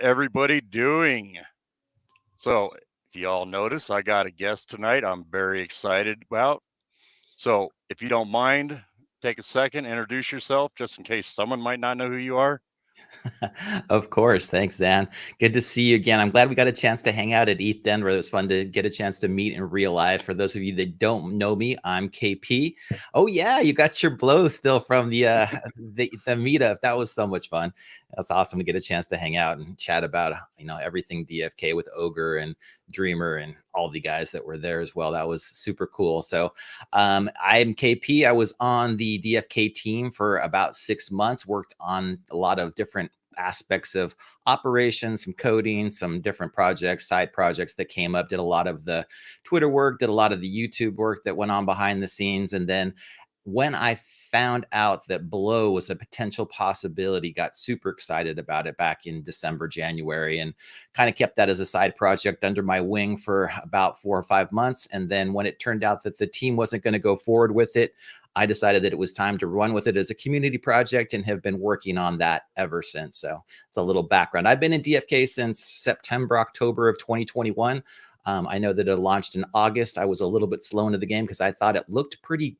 everybody doing? So, if you all notice, I got a guest tonight I'm very excited about. So, if you don't mind, take a second, introduce yourself, just in case someone might not know who you are. Of course. Thanks, Dan. Good to see you again. I'm glad we got a chance to hang out at ETH Denver. It was fun to get a chance to meet in real life. For those of you that don't know me, I'm KP. Oh yeah, you got your blow still from the meetup. That was so much fun. That's awesome to get a chance to hang out and chat about everything DFK with Ogre and Dreamer and all the guys that were there as well. That was super cool. So I'm KP. I was on the DFK team for about 6 months, worked on a lot of different aspects of operations, some coding, some different projects, side projects that came up, did a lot of the Twitter work, did a lot of the YouTube work that went on behind the scenes. And then when I found out that BLO was a potential possibility, got super excited about it back in December, January, and kind of kept that as a side project under my wing for about 4 or 5 months. And then when it turned out that the team wasn't going to go forward with it, I decided that it was time to run with it as a community project and have been working on that ever since. So it's a little background. I've been in DFK since September, October of 2021. I know that it launched in August. I was a little bit slow into the game because I thought it looked pretty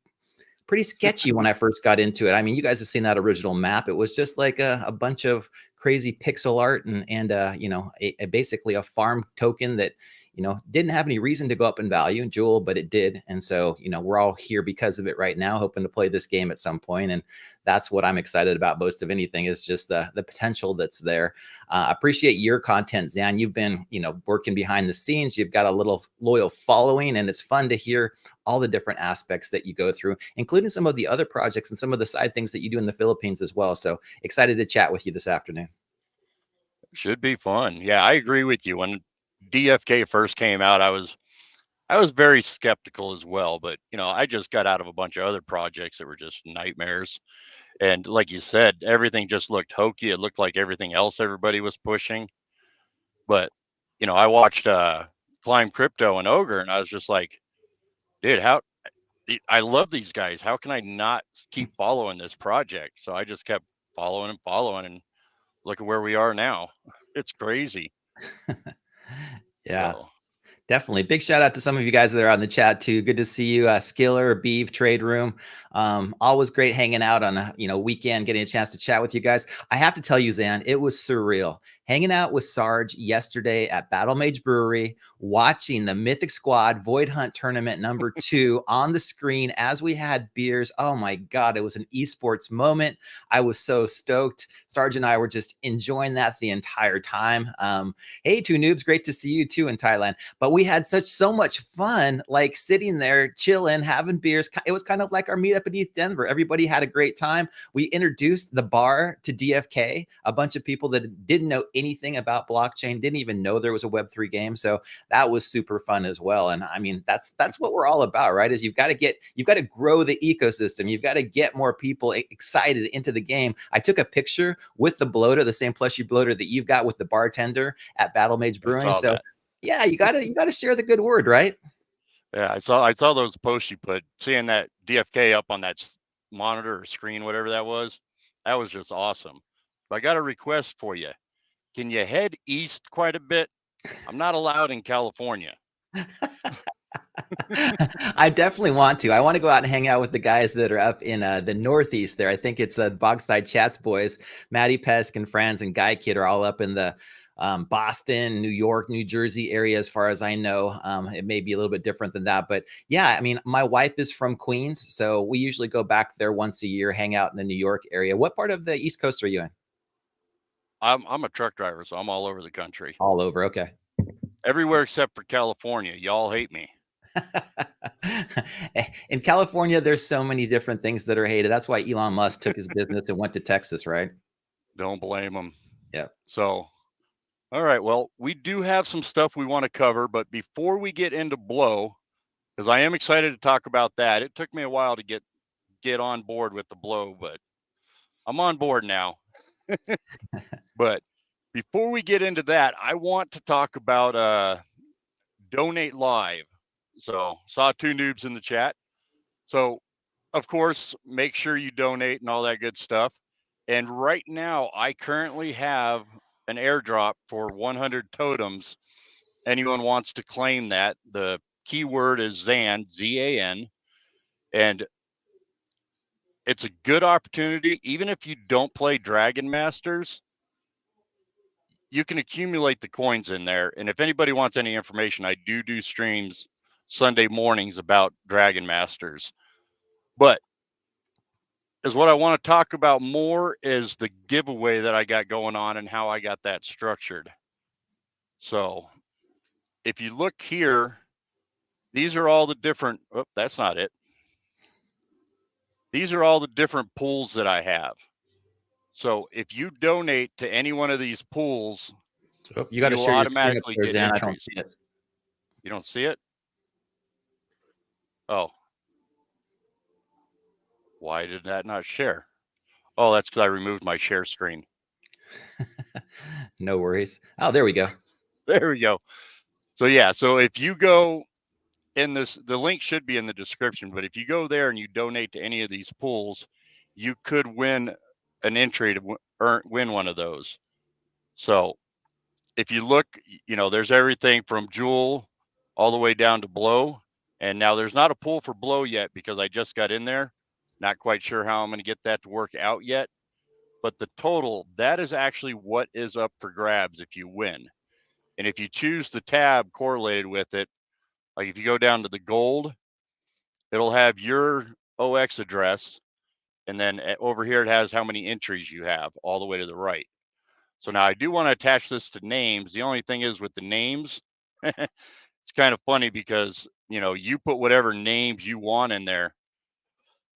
sketchy when I first got into it. I mean, you guys have seen that original map. It was just like a bunch of crazy pixel art and basically a farm token that didn't have any reason to go up in value, Jewel, but it did. And so, we're all here because of it right now, hoping to play this game at some point. And that's what I'm excited about most of anything, is just the potential that's there. I appreciate your content, Zan. You've been, working behind the scenes. You've got a little loyal following, and it's fun to hear all the different aspects that you go through, including some of the other projects and some of the side things that you do in the Philippines as well. So excited to chat with you this afternoon. Should be fun. Yeah, I agree with you. When DFK first came out, I was very skeptical as well, but I just got out of a bunch of other projects that were just nightmares. And like you said, everything just looked hokey. It looked like everything else everybody was pushing. But I watched Climb Crypto and Ogre, and I was just like, dude, I love these guys. How can I not keep following this project? So I just kept following and look at where we are now. It's crazy. Yeah. So. Definitely. Big shout out to some of you guys that are on the chat too. Good to see you, Skiller, Beeve, Trade Room. Always great hanging out on a weekend, getting a chance to chat with you guys. I have to tell you, Zan, it was surreal. Hanging out with Sarge yesterday at Battle Mage Brewery, watching the Mythic Squad Void Hunt Tournament #2 on the screen as we had beers. Oh my God, it was an esports moment. I was so stoked. Sarge and I were just enjoying that the entire time. Hey, Two Noobs, great to see you too in Thailand. But we had so much fun, like sitting there, chilling, having beers. It was kind of like our meetup at ETH Denver. Everybody had a great time. We introduced the bar to DFK, a bunch of people that didn't know anything about blockchain, didn't even know there was a Web3 game. So that was super fun as well. And I mean, that's what we're all about, right? Is you've got to grow the ecosystem. You've got to get more people excited into the game. I took a picture with the bloater, the same plushie bloater that you've got with the bartender at Battle Mage Brewing. So That. Yeah, you gotta share the good word, right? Yeah, I saw those posts you put. Seeing that DFK up on that monitor or screen, whatever that was just awesome. But I got a request for you. Can you head east quite a bit? I'm not allowed in California. I definitely want to. I want to go out and hang out with the guys that are up in the Northeast there. I think it's Bogside Chats boys. Matty Pesk and Franz and Guy Kid are all up in the Boston, New York, New Jersey area, as far as I know. It may be a little bit different than that. But yeah, I mean, my wife is from Queens, so we usually go back there once a year, hang out in the New York area. What part of the East Coast are you in? I'm a truck driver, so I'm all over the country. All over, okay. Everywhere except for California. Y'all hate me. In California, there's so many different things that are hated. That's why Elon Musk took his business and went to Texas, right? Don't blame him. Yeah. So, all right. Well, we do have some stuff we want to cover, but before we get into BLO, because I am excited to talk about that. It took me a while to get on board with the BLO, but I'm on board now. But before we get into that, I want to talk about Donate Live. So saw Two Noobs in the chat. So of course, make sure you donate and all that good stuff. And right now, I currently have an airdrop for 100 totems. Anyone wants to claim that. The keyword is Zan, Z-A-N, and it's a good opportunity. Even if you don't play Dragon Masters, you can accumulate the coins in there. And if anybody wants any information, I do streams Sunday mornings about Dragon Masters. But is what I want to talk about more is the giveaway that I got going on and how I got that structured. So if you look here, these are all the different, oh, that's not it. These are all the different pools that I have. So if you donate to any one of these pools, you got to you'll share your screen up automatically there, get Dan. I don't entries. see it. You don't see it? Oh. Why did that not share? Oh, that's because I removed my share screen. No worries. Oh, there we go. There we go. So yeah, so if you go in this, the link should be in the description, but if you go there and you donate to any of these pools, you could win an entry to win one of those. So if you look, you know, there's everything from Jewel all the way down to Blow. And now there's not a pool for Blow yet because I just got in there. Not quite sure how I'm going to get that to work out yet. But the total, that is actually what is up for grabs if you win. And if you choose the tab correlated with it, like if you go down to the gold, it'll have your OX address. And then over here, it has how many entries you have all the way to the right. So now I do want to attach this to names. The only thing is with the names, it's kind of funny because, you know, you put whatever names you want in there.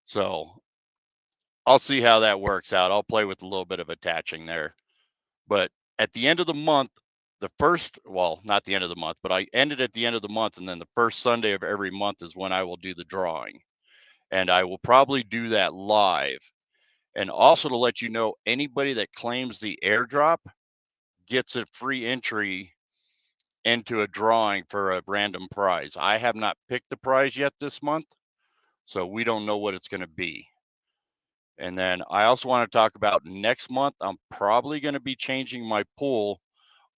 So I'll see how that works out. I'll play with a little bit of attaching there. But at the end of the month, the first, well, not the end of the month, but I ended at the end of the month. And then the first Sunday of every month is when I will do the drawing. And I will probably do that live. And also to let you know, anybody that claims the airdrop gets a free entry into a drawing for a random prize. I have not picked the prize yet this month, so we don't know what it's going to be. And then I also want to talk about next month. I'm probably going to be changing my pool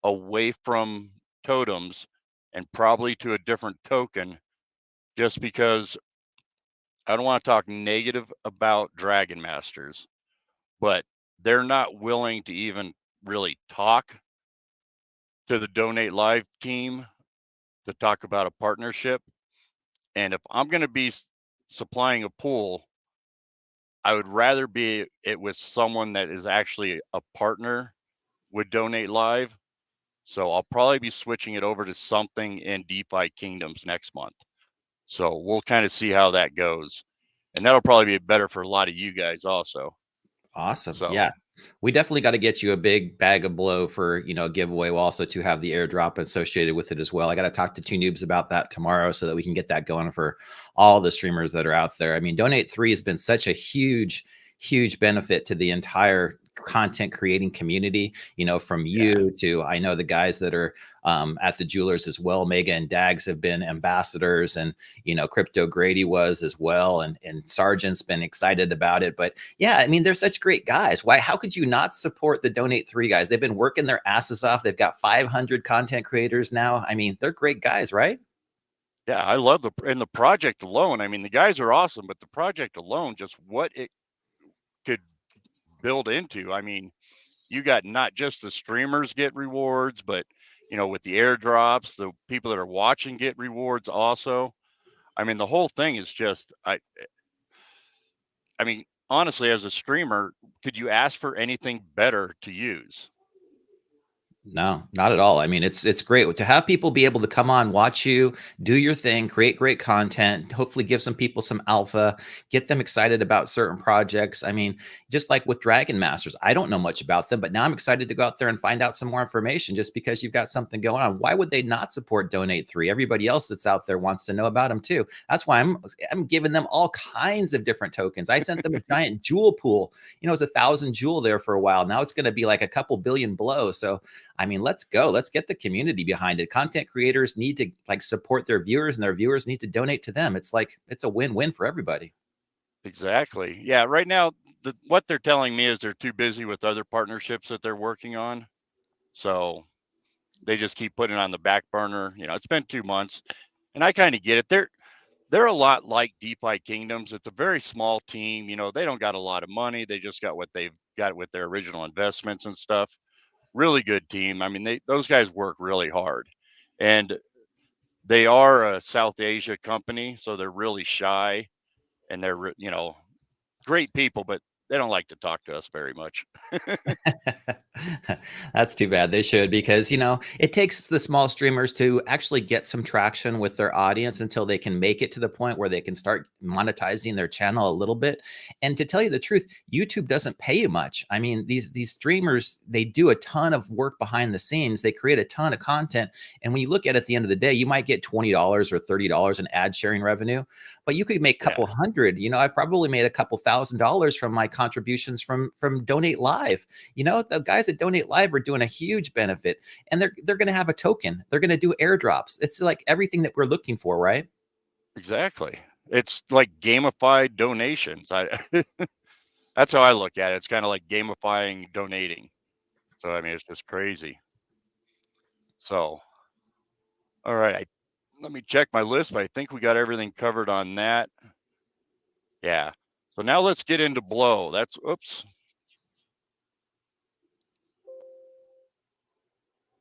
away from totems and probably to a different token, just because I don't want to talk negative about Dragon Masters, but they're not willing to even really talk to the Donate Live team to talk about a partnership. And if I'm going to be supplying a pool, I would rather be it with someone that is actually a partner with Donate Live. So I'll probably be switching it over to something in DeFi Kingdoms next month. So we'll kind of see how that goes. And that'll probably be better for a lot of you guys also. Awesome. So Yeah. We definitely got to get you a big bag of blow for, you know, giveaway. We'll also to have the airdrop associated with it as well. I got to talk to two noobs about that tomorrow so that we can get that going for all the streamers that are out there. I mean, Donate 3 has been such a huge benefit to the entire content creating community, you know, from you to, I know the guys that are at the jewelers as well. Mega and Dags have been ambassadors, and, you know, Crypto Grady was as well. And Sargent's been excited about it. But yeah, I mean, they're such great guys. Why, how could you not support the Donate 3 guys? They've been working their asses off. They've got 500 content creators now. I mean, they're great guys, right? yeah, I love the project alone. I mean, the guys are awesome, but the project alone, just what it could build into. I mean, you got not just the streamers get rewards, but, you know, with the airdrops, the people that are watching get rewards also. I mean, the whole thing is just, I mean, honestly, as a streamer, could you ask for anything better to use? No, not at all. I mean, it's great to have people be able to come on, watch you, do your thing, create great content, hopefully give some people some alpha, get them excited about certain projects. I mean, just like with Dragon Masters, I don't know much about them, but now I'm excited to go out there and find out some more information just because you've got something going on. Why would they not support Donate 3? Everybody else that's out there wants to know about them too. That's why I'm giving them all kinds of different tokens. I sent them a giant jewel pool. You know, it was 1,000 jewel there for a while. Now it's going to be like a couple billion below. So I mean, let's go. Let's get the community behind it. Content creators need to like support their viewers, and their viewers need to donate to them. It's like, it's a win-win for everybody. Exactly. Yeah. Right now, what they're telling me is they're too busy with other partnerships that they're working on. So they just keep putting it on the back burner. You know, it's been 2 months, and I kind of get it. They're a lot like DeFi Kingdoms. It's a very small team. You know, they don't got a lot of money. They just got what they've got with their original investments and stuff. Really good team. I mean, those guys work really hard, and they are a South Asia company, so they're really shy, and they're, you know, great people, but they don't like to talk to us very much. That's too bad. They should, because, you know, it takes the small streamers to actually get some traction with their audience until they can make it to the point where they can start monetizing their channel a little bit. And to tell you the truth, YouTube doesn't pay you much. I mean, these streamers, they do a ton of work behind the scenes. They create a ton of content. And when you look at it at the end of the day, you might get $20 or $30 in ad sharing revenue, but you could make a couple hundred. You know, I probably made a couple $1,000s from my contributions from Donate Live. You know, the guys that Donate Live are doing a huge benefit, and they're going to have a token. They're going to do airdrops. It's like everything that we're looking for, right? Exactly. It's like gamified donations. That's how I look at it. It's kind of like gamifying donating. So I mean, it's just crazy. So, all right, let me check my list, but I think we got everything covered on that. Yeah. So now let's get into BLO. That's, oops.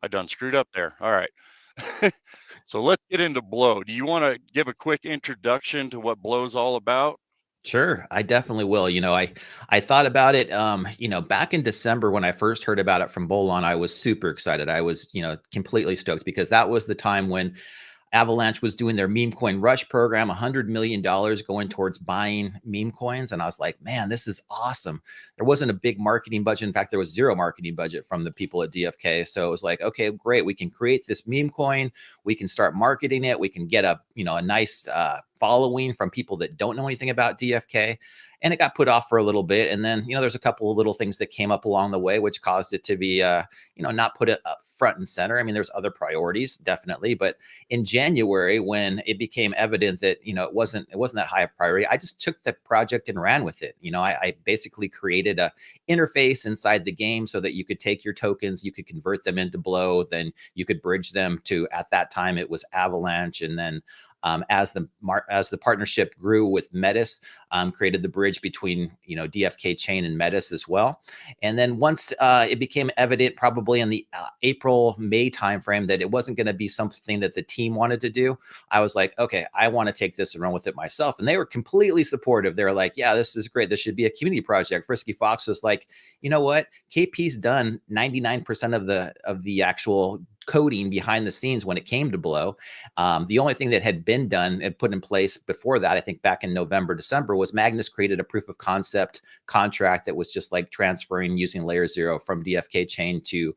I done screwed up there. All right. So let's get into BLO. Do you want to give a quick introduction to what BLO's all about? Sure, I definitely will. You know, I thought about it, you know, back in December when I first heard about it from Bolon. I was super excited. I was, you know, completely stoked, because that was the time when Avalanche was doing their meme coin rush program, $100 million going towards buying meme coins. And I was like, man, this is awesome. There wasn't a big marketing budget. In fact, there was zero marketing budget from the people at DFK. So it was like, okay, great. We can create this meme coin. We can start marketing it. We can get a, you know, a nice following from people that don't know anything about DFK. And it got put off for a little bit. And then, you know, there's a couple of little things that came up along the way, which caused it to be, you know, not put it up front and center. I mean, there's other priorities, definitely. But in January, when it became evident that, you know, it wasn't that high of priority, I just took the project and ran with it. You know, I basically created a interface inside the game so that you could take your tokens, you could convert them into BLO, then you could bridge them to, at that time, it was Avalanche. And then as the partnership grew with Metis, created the bridge between, you know, DFK Chain and Metis as well. And then once it became evident, probably in the April-May timeframe, that it wasn't going to be something that the team wanted to do, I was like, okay, I want to take this and run with it myself. And they were completely supportive. They were like, yeah, this is great. This should be a community project. Frisky Fox was like, you know what? KP's done 99% of the actual coding behind the scenes when it came to BLO. The only thing that had been done and put in place before that, I think back in November, December, was Magnus created a proof of concept contract that was just like transferring using layer 0 from DFK chain to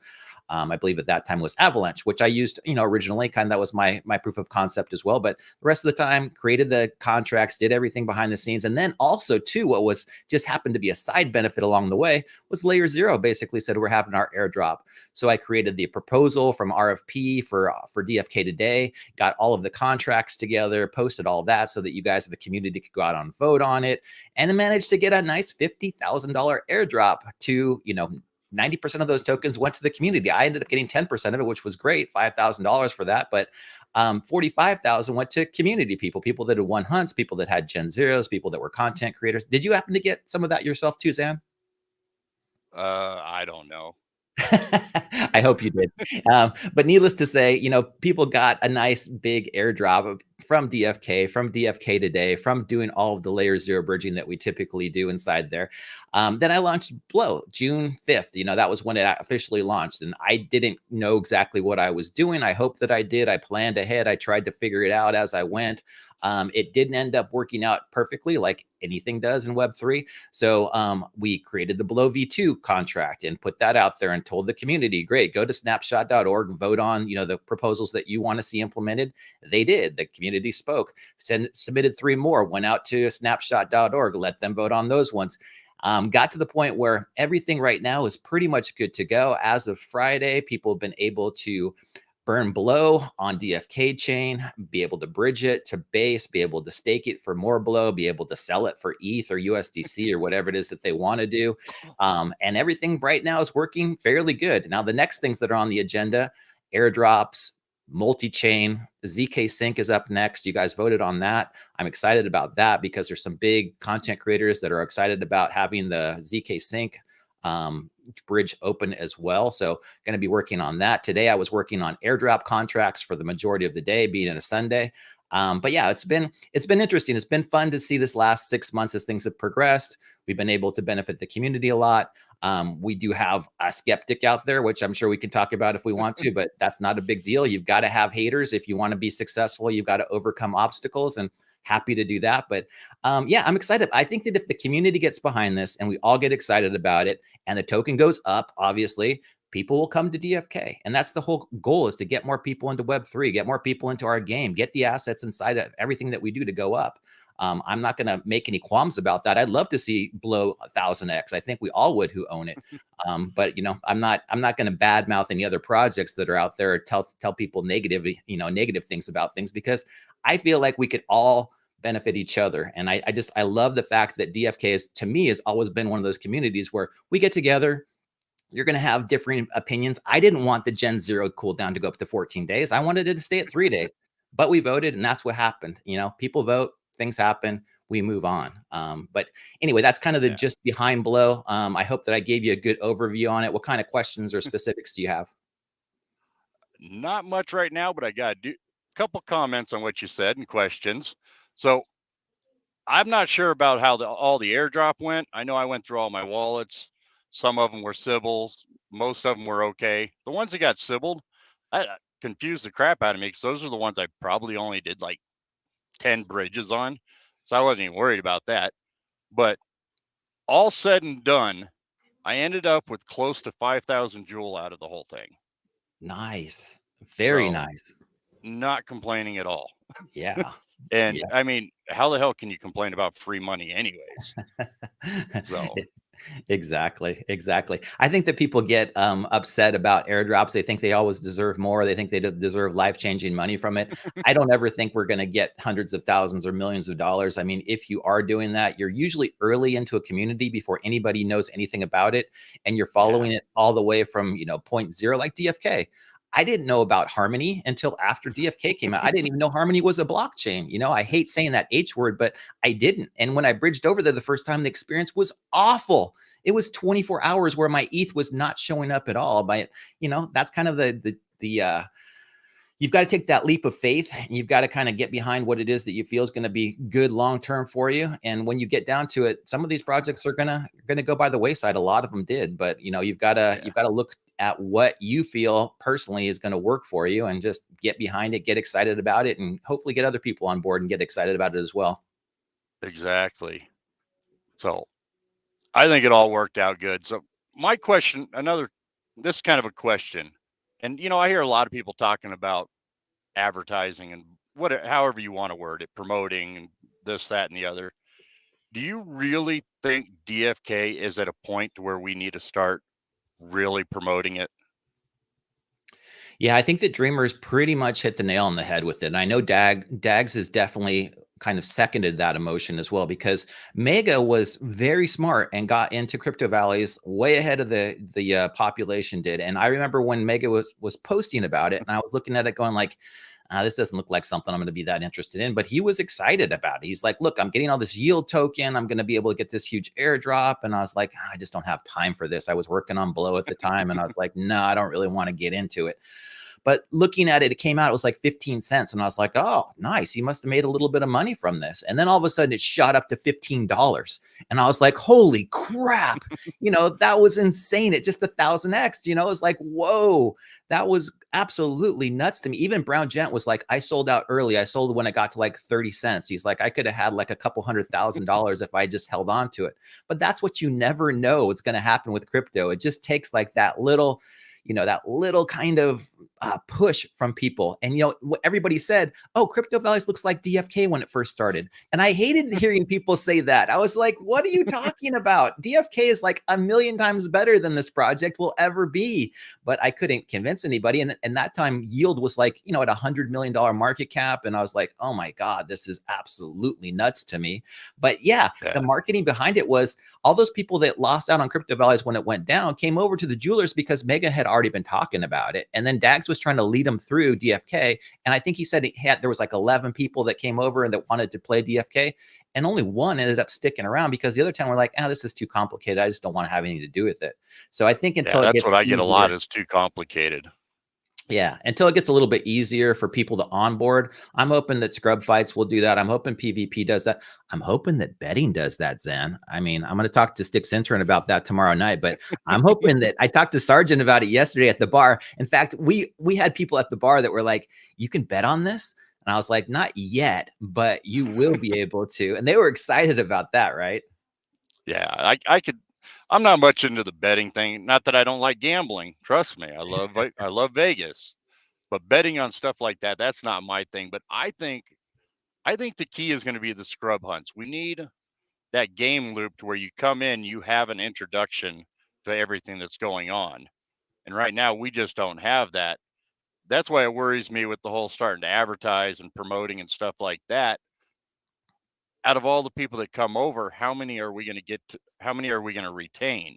I believe at that time was Avalanche, which I used, you know, originally. Kind of that was my proof of concept as well. But the rest of the time, created the contracts, did everything behind the scenes. And then also, too, what was just happened to be a side benefit along the way was layer 0 basically said we're having our airdrop. So I created the proposal from RFP for DFK today, got all of the contracts together, posted all that so that you guys, the community, could go out and vote on it, and managed to get a nice $50,000 airdrop to, you know, 90% of those tokens went to the community. I ended up getting 10% of it, which was great, $5,000 for that. But 45,000 went to community people that had won hunts, people that had Gen Zeros, people that were content creators. Did you happen to get some of that yourself too, Zan? I don't know. I hope you did. But needless to say, you know, people got a nice big airdrop from DFK today, from doing all of the layer 0 bridging that we typically do inside there. Then I launched BLO June 5th. You know, that was when it officially launched. And I didn't know exactly what I was doing. I hope that I did. I planned ahead. I tried to figure it out as I went. It didn't end up working out perfectly like anything does in Web3. So we created the BLO V2 contract and put that out there and told the community, great, go to snapshot.org and vote on, you know, the proposals that you want to see implemented. They did. The community spoke, submitted 3 more, went out to snapshot.org, let them vote on those ones. Got to the point where everything right now is pretty much good to go. As of Friday, people have been able to burn BLO on DFK chain, be able to bridge it to base, be able to stake it for more BLO, be able to sell it for ETH or USDC or whatever it is that they want to do. And everything right now is working fairly good. Now, the next things that are on the agenda, airdrops, multi-chain, ZK Sync is up next. You guys voted on that. I'm excited about that because there's some big content creators that are excited about having the ZK Sync bridge open as well. So going to be working on that. Today I was working on airdrop contracts for the majority of the day, being it a Sunday. But yeah, it's been interesting. It's been fun to see this last 6 months as things have progressed. We've been able to benefit the community a lot. We do have a skeptic out there, which I'm sure we can talk about if we want to, but that's not a big deal. You've got to have haters. If you want to be successful, you've got to overcome obstacles, and happy to do that. But yeah, I'm excited. I think that if the community gets behind this and we all get excited about it and the token goes up, obviously, people will come to DFK. And that's the whole goal, is to get more people into Web3, get more people into our game, get the assets inside of everything that we do to go up. I'm not going to make any qualms about that. I'd love to see blow 1000x. I think we all would who own it. But you know, I'm not going to badmouth any other projects that are out there or tell people negative things about things, because I feel like we could all benefit each other. And I love the fact that DFK is, to me, has always been one of those communities where we get together. You're going to have different opinions. I didn't want the Gen 0 cooldown to go up to 14 days. I wanted it to stay at 3 days, but we voted, and that's what happened. You know, people vote, things happen, we move on. But anyway, that's kind of the just behind BLO. I hope that I gave you a good overview on it. What kind of questions or specifics do you have? Not much right now, but I got a couple comments on what you said and questions. So I'm not sure about how all the airdrop went. I know I went through all my wallets. Some of them were Sybils. Most of them were okay. The ones that got Sybiled, I confused the crap out of me, because those are the ones I probably only did like 10 bridges on. So I wasn't even worried about that. But all said and done, I ended up with close to 5,000 Joule out of the whole thing. Nice. Very nice. Not complaining at all. Yeah. And I mean, how the hell can you complain about free money anyways? So Exactly. I think that people get upset about airdrops. They think they always deserve more. They think they deserve life-changing money from it. I don't ever think we're going to get hundreds of thousands or millions of dollars. I mean, if you are doing that, you're usually early into a community before anybody knows anything about it, and you're following it all the way from, you know, 0.0, like DFK. I didn't know about Harmony until after DFK came out. I didn't even know Harmony was a blockchain. You know, I hate saying that H word, but I didn't. And when I bridged over there the first time, the experience was awful. It was 24 hours where my ETH was not showing up at all. But, you know, that's kind of the you've got to take that leap of faith, and you've got to kind of get behind what it is that you feel is going to be good long-term for you. And when you get down to it, some of these projects are going to go by the wayside. A lot of them did, but you know, you've got to look at what you feel personally is going to work for you, and just get behind it, get excited about it, and hopefully get other people on board and get excited about it as well. Exactly. So I think it all worked out good. So my question, this kind of a question. And, you know, I hear a lot of people talking about advertising and however you want to word it, promoting and this, that, and the other. Do you really think DFK is at a point to where we need to start really promoting it? Yeah, I think that Dreamers pretty much hit the nail on the head with it. And I know Dags has definitely kind of seconded that emotion as well, because Mega was very smart and got into crypto valleys way ahead of the population did. And I remember when Mega was posting about it, and I was looking at it going like, this doesn't look like something I'm going to be that interested in. But he was excited about it. He's like, look, I'm getting all this yield token. I'm going to be able to get this huge airdrop. And I was like, I just don't have time for this. I was working on BLO at the time, and I was like, no, I don't really want to get into it. But looking at it, it came out, it was like 15 cents. And I was like, oh, nice. He must have made a little bit of money from this. And then all of a sudden it shot up to $15. And I was like, holy crap. You know, that was insane. It just 1000x, you know, it was like, whoa, that was absolutely nuts to me. Even Brown Gent was like, I sold out early. I sold when it got to like 30 cents. He's like, I could have had like a couple $100,000 if I just held on to it. But that's what you never know what's going to happen with crypto. It just takes like that little, you know, that little kind of push from people. And, everybody said, oh, Crypto Valleys looks like DFK when it first started. And I hated hearing people say that. I was like, what are you talking about? DFK is like a million times better than this project will ever be. But I couldn't convince anybody. And that time yield was like, at $100 million market cap. And I was like, oh my God, this is absolutely nuts to me. But yeah, the marketing behind it was all those people that lost out on Crypto Valleys when it went down came over to the jewelers because Mega had already been talking about it. And then Dags was trying to lead them through DFK. And I think he said there was like 11 people that came over and that wanted to play DFK. And only one ended up sticking around because the other 10 were like, this is too complicated. I just don't want to have anything to do with it. So I think until that's what I get a lot is too complicated. Yeah, until it gets a little bit easier for people to onboard. I'm hoping that scrub fights will do that. I'm hoping PvP does that. I'm hoping that betting does that, Zan. I mean, I'm going to talk to Sticks Intern about that tomorrow night, but I'm hoping that I talked to Sargent about it yesterday at the bar. In fact, we had people at the bar that were like, you can bet on this? And I was like, not yet, but you will be able to. And they were excited about that, right? Yeah, I could. I'm not much into the betting thing. Not that I don't like gambling. Trust me, I love Vegas, but betting on stuff like that, that's not my thing. But I think the key is going to be the scrub hunts. We need that game loop to where you come in, you have an introduction to everything that's going on. And right now we just don't have that. That's why it worries me with the whole starting to advertise and promoting and stuff like that. Out of all the people that come over, how many are we going to retain?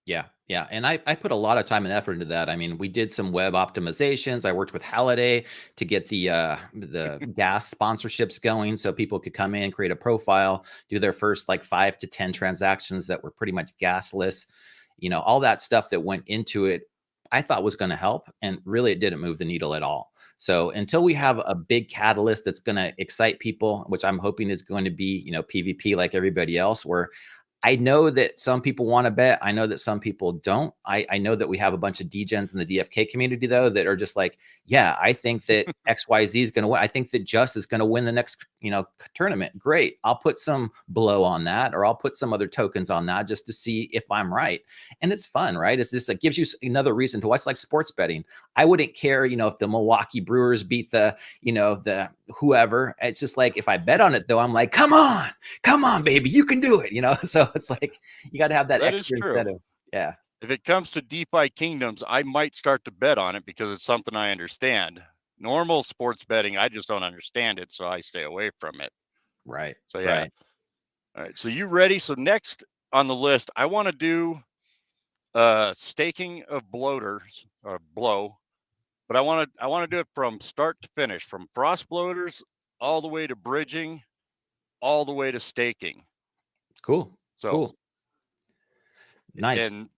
Yeah. And I put a lot of time and effort into that. I mean, we did some web optimizations. I worked with Halliday to get the gas sponsorships going so people could come in, create a profile, do their first like 5 to 10 transactions that were pretty much gasless. All that stuff that went into it, I thought was going to help. And really, it didn't move the needle at all. So until we have a big catalyst that's going to excite people, which I'm hoping is going to be, PvP like everybody else, where I know that some people want to bet. I know that some people don't. I know that we have a bunch of degens in the DFK community, though, that are just like, yeah, I think that XYZ is going to win. I think that Just is going to win the next, tournament. Great. I'll put some BLO on that, or I'll put some other tokens on that just to see if I'm right. And it's fun, right? It's just, it gives you another reason to watch, like sports betting. I wouldn't care, if the Milwaukee Brewers beat the whoever. It's just like, if I bet on it, though, I'm like, come on, baby, you can do it, So it's like, you got to have that extra incentive. Yeah. If it comes to DeFi Kingdoms, I might start to bet on it because it's something I understand. Normal sports betting, I just don't understand it, so I stay away from it. Right. So yeah. Right. All right. So you ready? So next on the list, I want to do staking of bloaters or BLO, but I want to do it from start to finish, from frost bloaters all the way to bridging, all the way to staking. Cool. So cool. Nice. And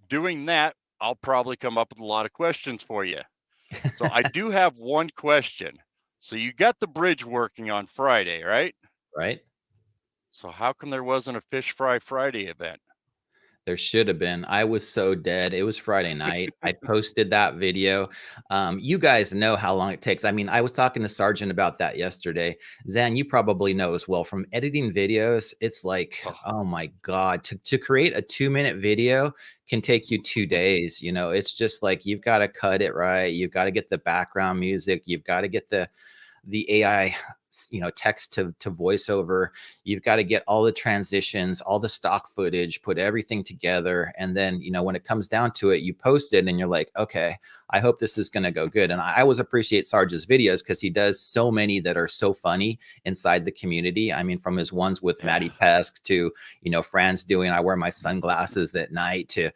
doing that, I'll probably come up with a lot of questions for you. So I do have one question. So you got the bridge working on Friday, right? Right. So how come there wasn't a Fish Fry Friday event? There should have been. I was so dead. It was Friday night. I posted that video. You guys know how long it takes. I mean, I was talking to Sargent about that yesterday. Zan, you probably know as well, from editing videos, it's like, oh my God, to create a 2-minute video can take you 2 days. It's just like, you've got to cut it right. You've got to get the background music. You've got to get the AI text to voiceover. You've got to get all the transitions, all the stock footage, put everything together. And then, when it comes down to it, you post it and you're like, okay, I hope this is going to go good. And I always appreciate Sarge's videos because he does so many that are so funny inside the community. I mean, from his ones with Maddie Pesk to, Fran's doing, I wear my sunglasses at night, to,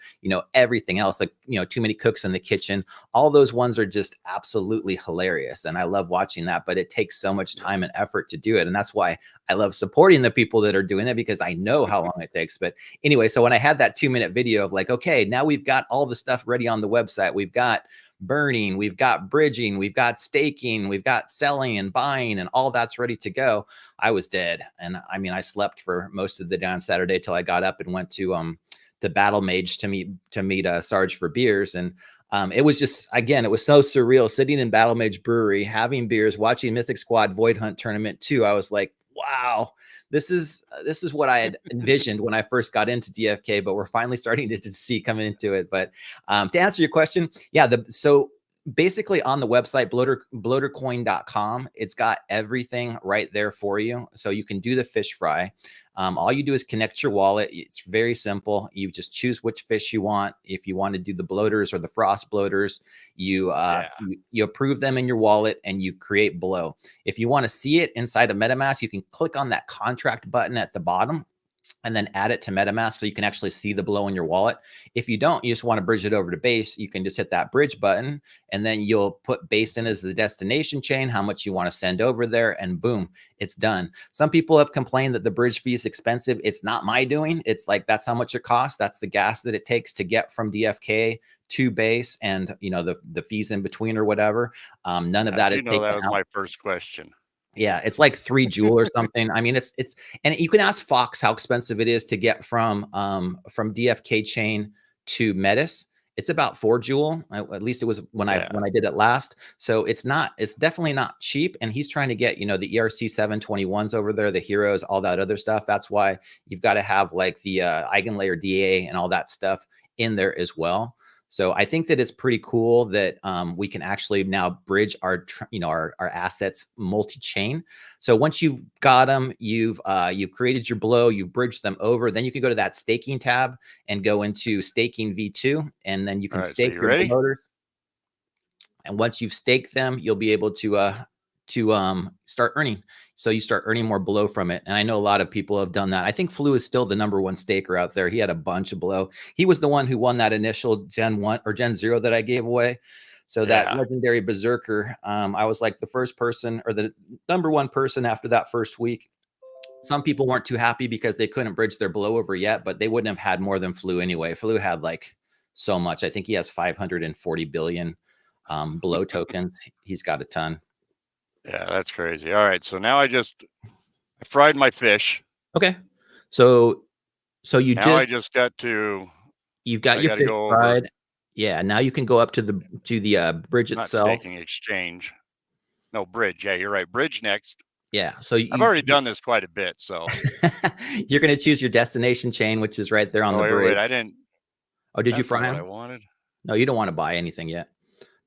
everything else, like, too many cooks in the kitchen. All those ones are just absolutely hilarious. And I love watching that, but it takes so much time and effort to do it. And that's why I love supporting the people that are doing that, because I know how long it takes. But anyway, so when I had that 2-minute video of like, okay, now we've got all the stuff ready on the website. We've got burning, we've got bridging, we've got staking, we've got selling and buying, and all that's ready to go. I was dead. And I mean, I slept for most of the day on Saturday till I got up and went to Battle Mage to meet Sarge for beers. And it was just, again, it was so surreal sitting in Battle Mage Brewery, having beers, watching Mythic Squad Void Hunt tournament too. I was like, wow, this is what I had envisioned when I first got into DFK, but we're finally starting to see coming into it. But to answer your question, yeah, so basically on the website, bloatercoin.com, it's got everything right there for you. So you can do the fish fry. All you do is connect your wallet. It's very simple. You just choose which fish you want. If you want to do the bloaters or the frost bloaters, you approve them in your wallet and you create BLO. If you want to see it inside of MetaMask, you can click on that contract button at the bottom and then add it to MetaMask so you can actually see the BLO in your wallet. If you don't, you just want to bridge it over to Base, you can just hit that bridge button and then you'll put Base in as the destination chain, how much you want to send over there, and boom, it's done. Some people have complained that the bridge fee is expensive. It's not my doing. It's like, that's how much it costs. That's the gas that it takes to get from DFK to Base and, you know, the fees in between or whatever. None of that is taken that was out. my first question. Yeah, it's like 3 Joule or something. I mean, it's and you can ask Fox how expensive it is to get from DFK Chain to Metis. It's about 4 Joule. At least it was when I did it last. So it's definitely not cheap. And he's trying to get, you know, the ERC 721s over there, the heroes, all that other stuff. That's why you've got to have like the Eigenlayer DA and all that stuff in there as well. So I think that it's pretty cool that we can actually now bridge our assets multi-chain. So once you've got them, you've created your BLO, you've bridged them over. Then you can go to that staking tab and go into staking V2, and then you can stake your bloaters. And once you've staked them, you'll be able to start earning. So you start earning more BLO from it. And I know a lot of people have done that. I think Flu is still the #1 staker out there. He had a bunch of BLO. He was the one who won that initial Gen 1 or Gen 0 that I gave away. So that legendary berserker, I was like the first person or the #1 person after that first week. Some people weren't too happy because they couldn't bridge their BLO over yet, but they wouldn't have had more than Flu anyway. Flu had like so much. I think he has 540 billion BLO tokens. He's got a ton. Yeah, that's crazy. All right, so now I fried my fish. Okay, so you I just got to. You've got your fish fried. Yeah, now you can go up to the bridge itself. Not staking exchange. No, bridge. Yeah, you're right. Bridge next. Yeah, so I've already done this quite a bit. So you're going to choose your destination chain, which is right there on the bridge. Wait, I didn't. Oh, did you fry them? What I wanted. No, you don't want to buy anything yet.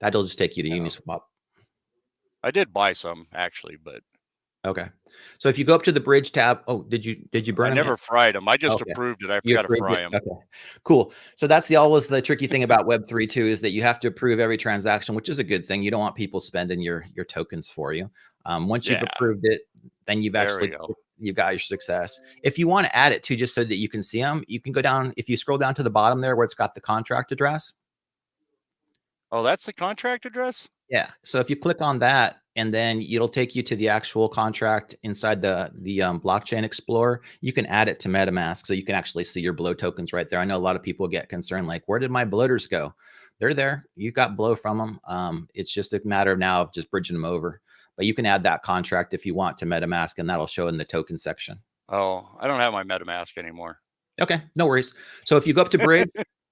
That'll just take you to Uniswap. I did buy some actually, but okay. So if you go up to the bridge tab, did you burn them? I never fried them. I just approved it. I forgot to fry them. Okay, cool. So that's always the tricky thing about Web3 too, is that you have to approve every transaction, which is a good thing. You don't want people spending your tokens for you. Once you've approved it, then you've got your success. If you want to add it too, just so that you can see them, you can go down. If you scroll down to the bottom there where it's got the contract address. Oh, that's the contract address? Yeah. So if you click on that, and then it'll take you to the actual contract inside the blockchain explorer. You can add it to MetaMask, so you can actually see your BLO tokens right there. I know a lot of people get concerned, like, where did my bloaters go? They're there. You've got BLO from them. It's just a matter of now of just bridging them over. But you can add that contract if you want to MetaMask, and that'll show in the token section. Oh, I don't have my MetaMask anymore. Okay, no worries. So if you go up to bridge,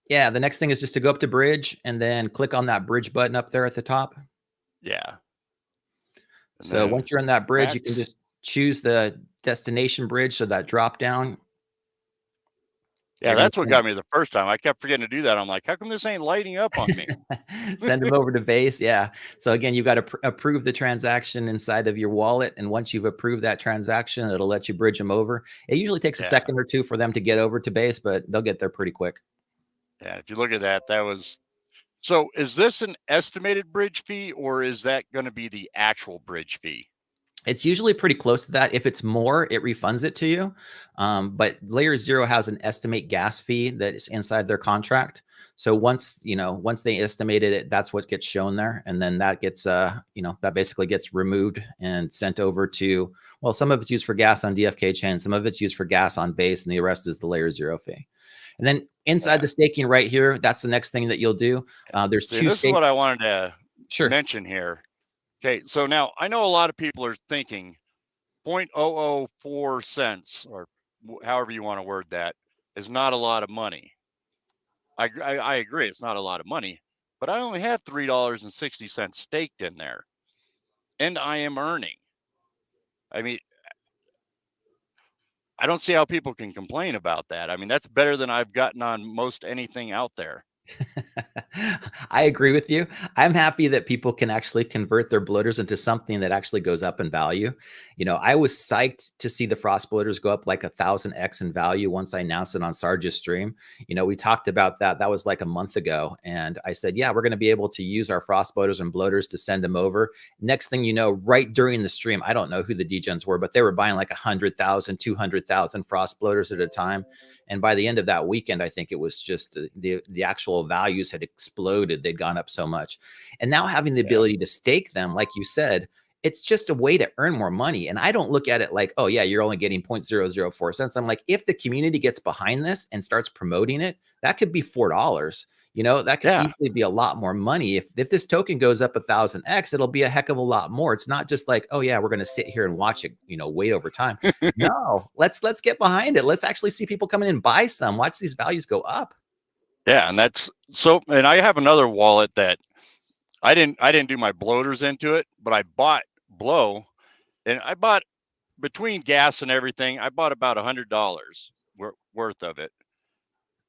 yeah, the next thing is just to go up to bridge and then click on that bridge button up there at the top. Yeah. So once you're in that bridge, you can just choose the destination bridge. So that drop down. Yeah, that's what got me the first time. I kept forgetting to do that. I'm like, how come this ain't lighting up on me? Send them over to Base. Yeah. So again, you've got to approve the transaction inside of your wallet. And once you've approved that transaction, it'll let you bridge them over. It usually takes a second or two for them to get over to Base, but they'll get there pretty quick. Yeah. If you look at that, that was. So is this an estimated bridge fee, or is that going to be the actual bridge fee? It's usually pretty close to that. If it's more, it refunds it to you. But Layer 0 has an estimate gas fee that is inside their contract. So once they estimated it, that's what gets shown there. And then that gets, that basically gets removed and sent over to, well, some of it's used for gas on DFK Chain, some of it's used for gas on Base, and the rest is the Layer 0 fee. And then inside the staking right here, that's the next thing that you'll do. There's two. This is what I wanted to mention here. Okay, so now I know a lot of people are thinking 0.004 cents, or however you want to word that, is not a lot of money. I agree, it's not a lot of money, but I only have $3.60 staked in there, and I am earning. I mean, I don't see how people can complain about that. I mean, that's better than I've gotten on most anything out there. I agree with you. I'm happy that people can actually convert their bloaters into something that actually goes up in value. I was psyched to see the frost bloaters go up like 1,000x in value once I announced it on Sarge's stream. We talked about that. That was like a month ago. And I said, yeah, we're going to be able to use our frost bloaters and bloaters to send them over. Next thing you know, right during the stream, I don't know who the degens were, but they were buying like 100,000, 200,000 frost bloaters at a time. And by the end of that weekend, I think it was just the actual values had exploded. They'd gone up so much. And now having the ability to stake them, like you said, it's just a way to earn more money. And I don't look at it like, oh, yeah, you're only getting 0.004 cents. I'm like, if the community gets behind this and starts promoting it, that could be $4. That could easily be a lot more money. If this token goes up 1,000x, it'll be a heck of a lot more. It's not just like, oh yeah, we're going to sit here and watch it, wait over time. No, let's get behind it. Let's actually see people come in and buy some. Watch these values go up. Yeah, and and I have another wallet that I didn't do my bloaters into it, but I bought BLO, and I bought, between gas and everything, I bought about $100 worth of it.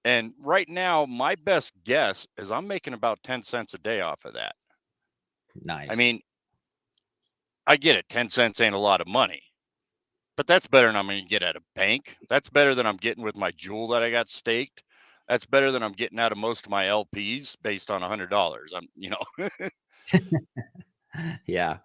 And right now, my best guess is I'm making about 10 cents a day off of that. Nice. I mean, I get it. 10 cents ain't a lot of money, but that's better than I'm going to get at a bank. That's better than I'm getting with my jewel that I got staked. That's better than I'm getting out of most of my LPs based on $100. Yeah.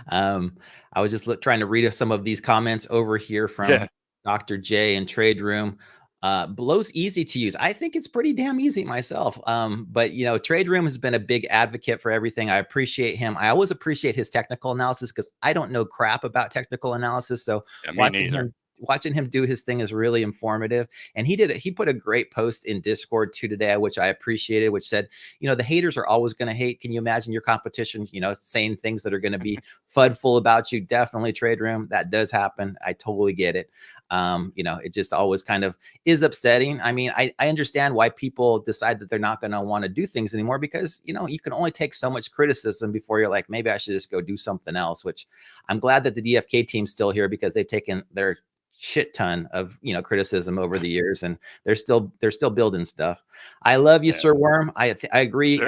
I was just trying to read some of these comments over here from Dr. J in Trade Room. BLO's easy to use. I think it's pretty damn easy myself. But Trade Room has been a big advocate for everything. I appreciate him. I always appreciate his technical analysis because I don't know crap about technical analysis. So me neither. Watching him do his thing is really informative. And he put a great post in Discord too today, which I appreciated, which said, the haters are always going to hate. Can you imagine your competition, saying things that are going to be fudful about you? Definitely, Trade Room. That does happen. I totally get it. It just always kind of is upsetting. I mean, I understand why people decide that they're not going to want to do things anymore because, you can only take so much criticism before you're like, maybe I should just go do something else, which I'm glad that the DFK team's still here because they've taken their shit ton of criticism over the years, and they're still building stuff. I love you, Sir Worm. I agree.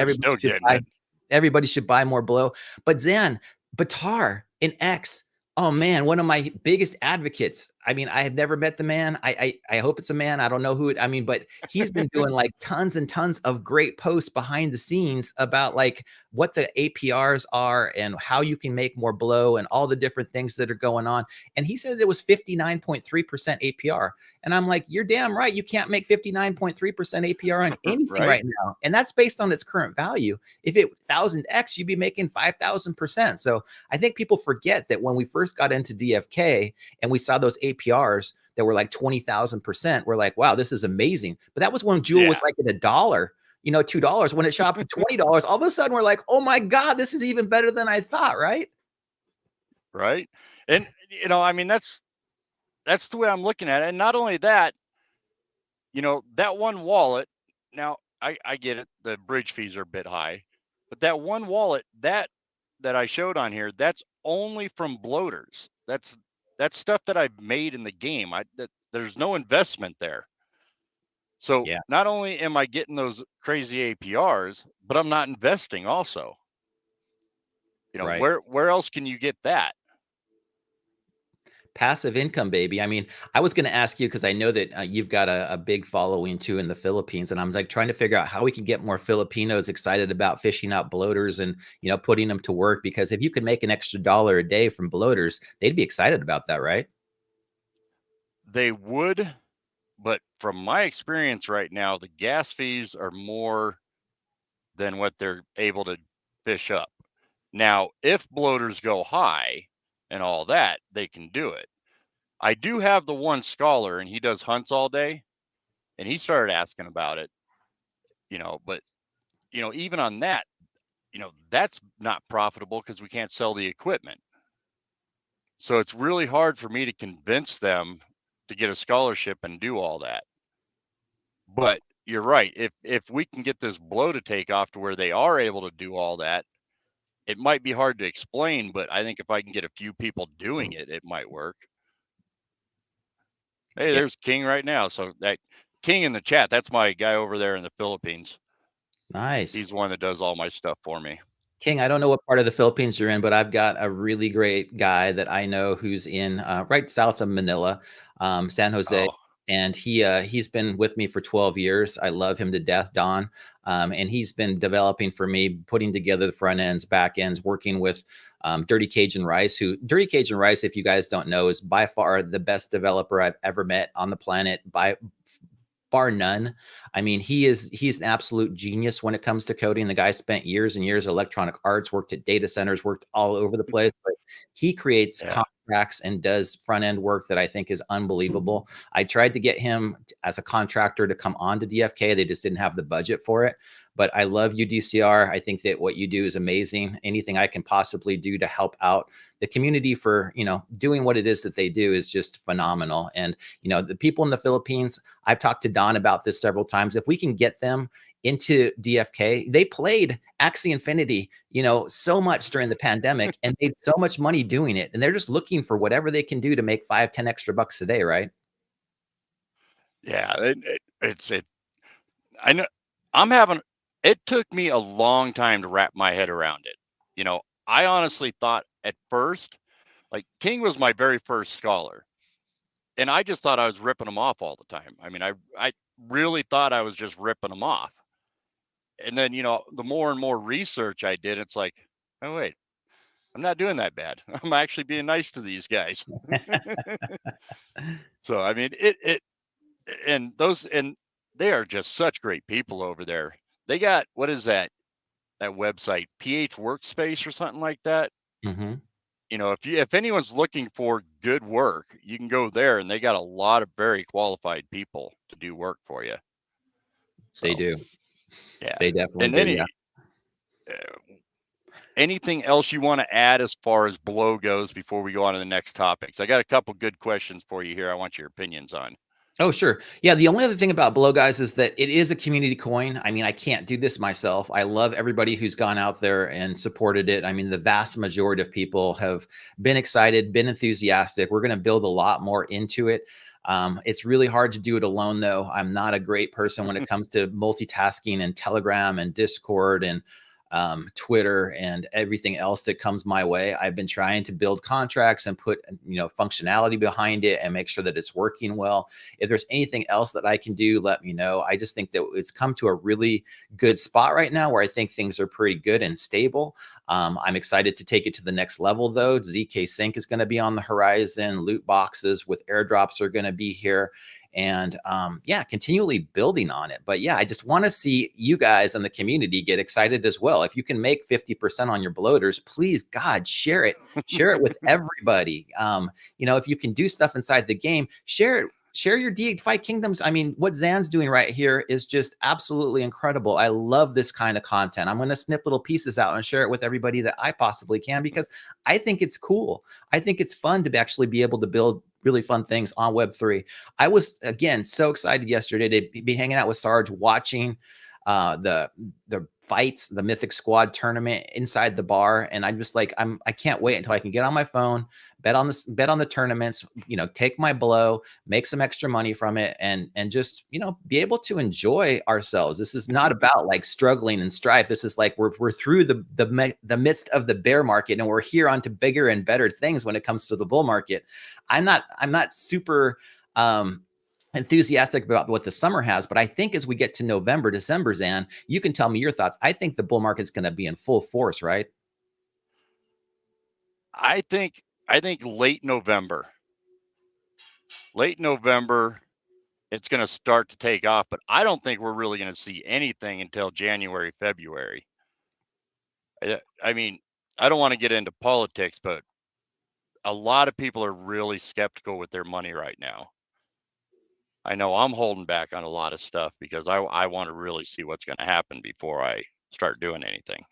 Everybody should buy more BLO. But Zan Batar in X, oh man, one of my biggest advocates. I mean, I have never met the man. I hope it's a man. I don't know who but he's been doing like tons and tons of great posts behind the scenes about like what the APRs are and how you can make more BLO and all the different things that are going on. And he said it was 59.3% APR. And I'm like, you're damn right. You can't make 59.3% APR on anything right now. And that's based on its current value. If it 1,000x, you'd be making 5,000%. So I think people forget that when we first got into DFK and we saw those APRs that were like 20,000%, we're like, wow, this is amazing. But that was when Jewel was like at $1, $2. When it shot up to $20, all of a sudden we're like, oh my God, this is even better than I thought, right? Right. And I mean, that's the way I'm looking at it. And not only that, that one wallet, now I get it, the bridge fees are a bit high, but that one wallet that I showed on here, that's only from bloaters. That's stuff that I've made in the game. There's no investment there. So not only am I getting those crazy APRs, but I'm not investing also. Where else can you get that? Passive income, baby. I mean, I was going to ask you because I know that you've got a big following too in the Philippines, and I'm like trying to figure out how we can get more Filipinos excited about fishing out bloaters and putting them to work. Because if you could make an extra $1 a day from bloaters, they'd be excited about that, right? They would, but from my experience right now, the gas fees are more than what they're able to fish up. Now, if bloaters go high and all that, they can do it. I do have the one scholar, and he does hunts all day, and he started asking about it, but even on that, that's not profitable because we can't sell the equipment. So it's really hard for me to convince them to get a scholarship and do all that. But you're right. If we can get this BLO to take off to where they are able to do all that, it might be hard to explain, but I think if I can get a few people doing it, it might work. Hey, there's King right now. So that King in the chat, that's my guy over there in the Philippines. Nice. He's the one that does all my stuff for me. King, I don't know what part of the Philippines you're in, but I've got a really great guy that I know who's in right south of Manila, San Jose, Oh, and he's been with me for 12 years. I love him to death, Don, and he's been developing for me, putting together the front ends, back ends, working with Dirty Cajun Rice. Who Dirty Cajun Rice, if you guys don't know, is by far the best developer I've ever met on the planet. By bar none. I mean, he's an absolute genius when it comes to coding. The guy spent years and years of electronic arts, worked at data centers, worked all over the place, but he creates yeah. contracts and does front end work that I think is unbelievable. I tried to get him as a contractor to come on to DFK. They just didn't have the budget for it. But I love you, DCR. I think that what you do is amazing. Anything I can possibly do to help out the community for, doing what it is that they do is just phenomenal. And, the people in the Philippines, I've talked to Don about this several times. If we can get them into DFK, they played Axie Infinity, so much during the pandemic and made so much money doing it. And they're just looking for whatever they can do to make 5-10 extra bucks a day, right? Yeah, I know it took me a long time to wrap my head around it. I honestly thought at first, like King was my very first scholar, and I just thought I was ripping him off all the time. I mean, I really thought I was just ripping him off. And then, the more and more research I did, it's like, oh wait, I'm not doing that bad. I'm actually being nice to these guys. So I mean, and they are just such great people over there. They got, what is that website, PH Workspace or something like that? Mm-hmm. If anyone's looking for good work, you can go there, and they got a lot of very qualified people to do work for you. So, They do. yeah. They definitely And do. Yeah. Anything else you want to add as far as BLO goes before we go on to the next topics? I got a couple good questions for you here. I want your opinions on. Oh, sure. Yeah. The only other thing about BLO, guys, is that it is a community coin. I mean, I can't do this myself. I love everybody who's gone out there and supported it. I mean, the vast majority of people have been excited, been enthusiastic. We're going to build a lot more into it. It's really hard to do it alone, though. I'm not a great person when it comes to multitasking and Telegram and Discord and Twitter and everything else that comes my way. I've been trying to build contracts and put, functionality behind it and make sure that it's working well. If there's anything else that I can do, let me know. I just think that it's come to a really good spot right now where I think things are pretty good and stable. I'm excited to take it to the next level, though. ZK Sync is going to be on the horizon. Loot boxes with airdrops are going to be here. And continually building on it. But yeah, I just want to see you guys and the community get excited as well. If you can make 50% on your bloaters, please, God, share it. Share it with everybody. If you can do stuff inside the game, share it. Share your DeFi Kingdoms. I mean, what Zan's doing right here is just absolutely incredible. I love this kind of content. I'm going to snip little pieces out and share it with everybody that I possibly can because I think it's cool. I think it's fun to actually be able to build really fun things on Web3. I was, again, so excited yesterday to be hanging out with Sarge, watching the fights, the Mythic Squad tournament inside the bar, and I'm just like, I can't wait until I can get on my phone, bet on the tournaments, take my BLO, make some extra money from it, and just be able to enjoy ourselves. This is not about like struggling and strife. This is like we're through the midst of the bear market, and we're here onto bigger and better things when it comes to the bull market. I'm not super enthusiastic about what the summer has, but I think as we get to November, December, Zan, you can tell me your thoughts. I think the bull market's going to be in full force, right? I think late November, it's going to start to take off, but I don't think we're really going to see anything until January, February. I mean, I don't want to get into politics, but a lot of people are really skeptical with their money right now. I know I'm holding back on a lot of stuff because I want to really see what's going to happen before I start doing anything.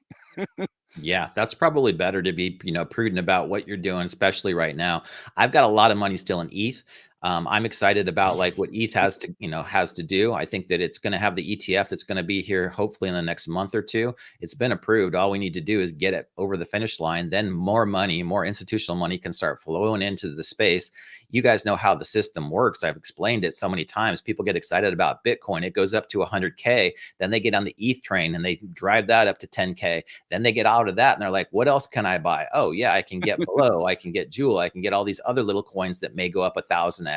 Yeah, that's probably better to be, prudent about what you're doing, especially right now. I've got a lot of money still in ETH. I'm excited about like what ETH has to do. I think that it's going to have the ETF that's going to be here hopefully in the next month or two. It's been approved. All we need to do is get it over the finish line. Then more money, more institutional money can start flowing into the space. You guys know how the system works. I've explained it so many times. People get excited about Bitcoin. It goes up to 100K. Then they get on the ETH train and they drive that up to 10K. Then they get out of that and they're like, what else can I buy? Oh yeah, I can get BLO. I can get Jewel. I can get all these other little coins that may go up 1,000x.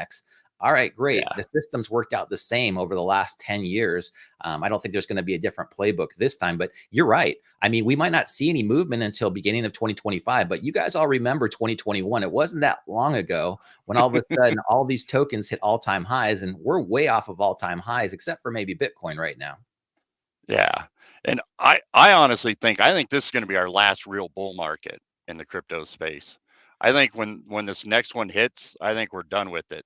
All right, great. Yeah. The system's worked out the same over the last 10 years. I don't think there's going to be a different playbook this time, but you're right. I mean, we might not see any movement until beginning of 2025, but you guys all remember 2021. It wasn't that long ago when all of a sudden all these tokens hit all-time highs, and we're way off of all-time highs, except for maybe Bitcoin right now. Yeah. And I honestly think this is going to be our last real bull market in the crypto space. I think when this next one hits, I think we're done with it.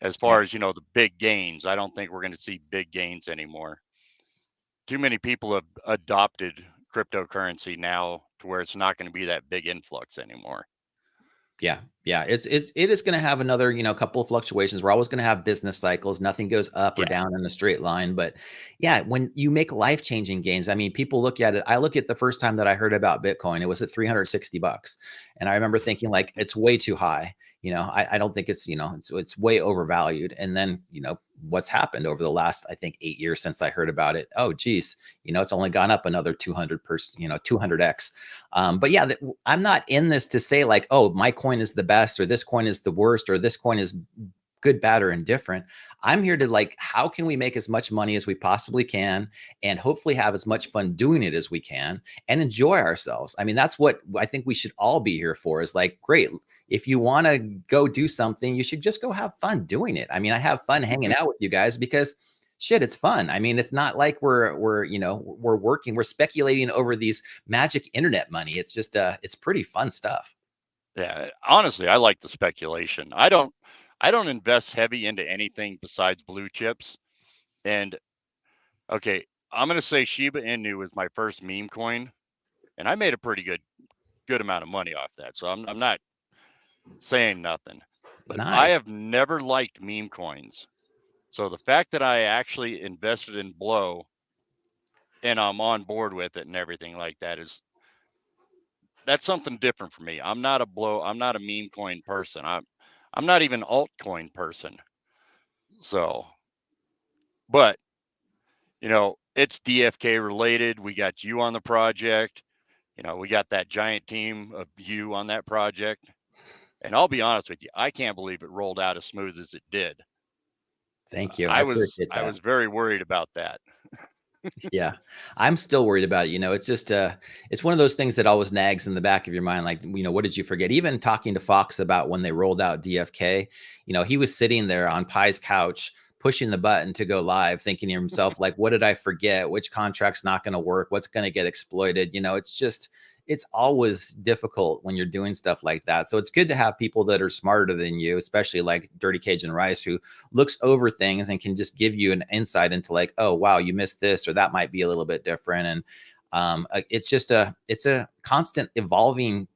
As far as, the big gains, I don't think we're going to see big gains anymore. Too many people have adopted cryptocurrency now to where it's not going to be that big influx anymore. Yeah. It is going to have another, couple of fluctuations. We're always going to have business cycles. Nothing goes up or down in a straight line. But yeah, when you make life-changing gains, I mean, people look at it. I look at the first time that I heard about Bitcoin, it was at $360. And I remember thinking like, it's way too high. I don't think it's, it's way overvalued. And then, what's happened over the last, I think 8 years since I heard about it. Oh, geez, it's only gone up another 200x. But yeah, I'm not in this to say like, oh, my coin is the best, or this coin is the worst, or this coin is good, bad, or indifferent. I'm here to like, how can we make as much money as we possibly can and hopefully have as much fun doing it as we can and enjoy ourselves. I mean, that's what I think we should all be here for, is like, great. If you want to go do something, you should just go have fun doing it. I mean, I have fun hanging out with you guys because shit, it's fun. I mean, it's not like we're working, we're speculating over these magic internet money. It's just, it's pretty fun stuff. Yeah. Honestly, I like the speculation. I don't invest heavy into anything besides blue chips. And okay, I'm going to say Shiba Inu was my first meme coin, and I made a pretty good amount of money off that. So I'm not saying nothing, but Nice. I have never liked meme coins. So the fact that I actually invested in BLO and I'm on board with it and everything like that that's something different for me. I'm not a BLO, I'm not a meme coin person. I'm not even altcoin person. So, but it's DFK related. We got you on the project. We got that giant team of you on that project. And I'll be honest with you, I can't believe it rolled out as smooth as it did. Thank you. I was very worried about that. Yeah, I'm still worried about it. It's just it's one of those things that always nags in the back of your mind. Like, what did you forget? Even talking to Fox about when they rolled out DFK, he was sitting there on Pi's couch, pushing the button to go live, thinking to himself, like, what did I forget? Which contract's not going to work? What's going to get exploited? It's always difficult when you're doing stuff like that. So it's good to have people that are smarter than you, especially like Dirty Cajun Rice, who looks over things and can just give you an insight into like, oh, wow, you missed this, or that might be a little bit different. And it's a constant evolving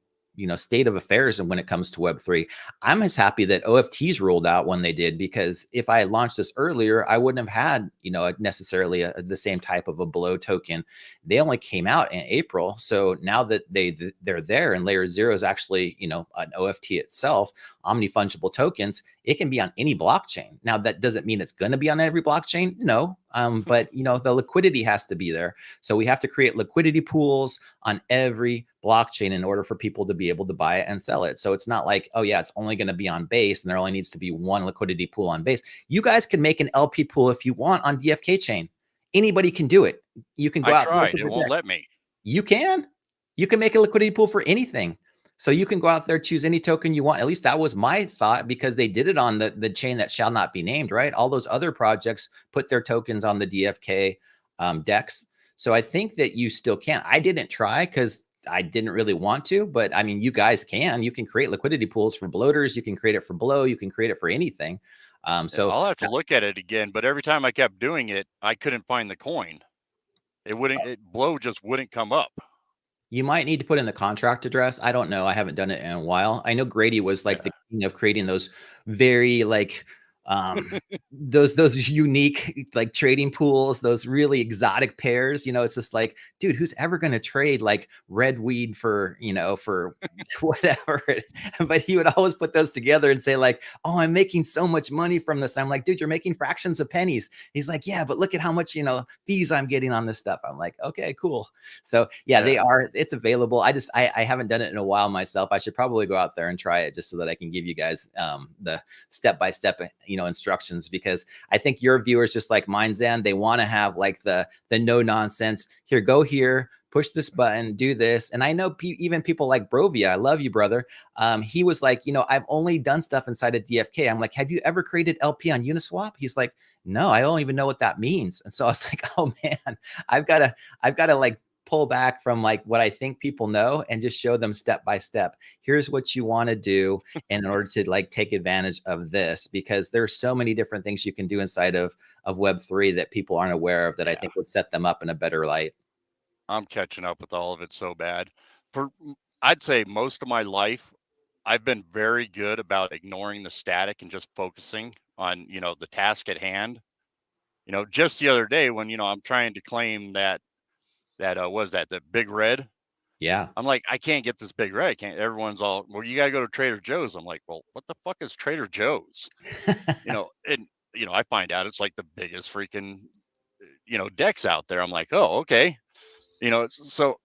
state of affairs. And when it comes to Web3, I'm as happy that OFTs rolled out when they did, because if I had launched this earlier, I wouldn't have had, necessarily the same type of a BLO token. They only came out in April. So now that they're there, and layer 0 is actually, an OFT itself, omni-fungible tokens, it can be on any blockchain. Now, that doesn't mean it's going to be on every blockchain. No. But the liquidity has to be there. So we have to create liquidity pools on every blockchain in order for people to be able to buy it and sell it. So it's not like, oh yeah, it's only going to be on Base and there only needs to be one liquidity pool on Base. You guys can make an LP pool if you want on DFK Chain. Anybody can do it. You can go out. I tried. It won't let me. You can make a liquidity pool for anything. So you can go out there, choose any token you want. At least that was my thought, because they did it on the chain that shall not be named, right? All those other projects put their tokens on the DFK DEX. So I think that you still can. I didn't try because I didn't really want to, but I mean, you guys can. You can create liquidity pools for bloaters. You can create it for BLO. You can create it for anything. So I'll have to look at it again, but every time I kept doing it, I couldn't find the coin. BLO just wouldn't come up. You might need to put in the contract address. I don't know. I haven't done it in a while. I know Grady was like the thinking of creating those very like those unique like trading pools, those really exotic pairs. It's just like, dude, who's ever going to trade like red weed for, for whatever? But he would always put those together and say like, oh, I'm making so much money from this. And I'm like, dude, you're making fractions of pennies. He's like, yeah, but look at how much, fees I'm getting on this stuff. I'm like, okay, cool. So yeah, it's available. I haven't done it in a while myself. I should probably go out there and try it just so that I can give you guys the step-by-step, instructions, because I think your viewers, just like mine, Zan, they want to have like the no nonsense. Here, go here, push this button, do this. And I know even people like Brovia, I love you, brother. He was like, I've only done stuff inside of DFK. I'm like, have you ever created LP on Uniswap? He's like, no, I don't even know what that means. And so I was like, oh man, I've got to like pull back from like what I think people know and just show them step by step. Here's what you want to do in order to like take advantage of this, because there's so many different things you can do inside of Web3 that people aren't aware of that I think would set them up in a better light. I'm catching up with all of it so bad. I'd say most of my life, I've been very good about ignoring the static and just focusing on, the task at hand. Just the other day when, I'm trying to claim that was that the big red. Yeah. I'm like, I can't get this big red. I can't. Everyone's all, well, you got to go to Trader Joe's. I'm like, well, what the fuck is Trader Joe's? And, I find out it's like the biggest freaking, decks out there. I'm like, oh, okay. So,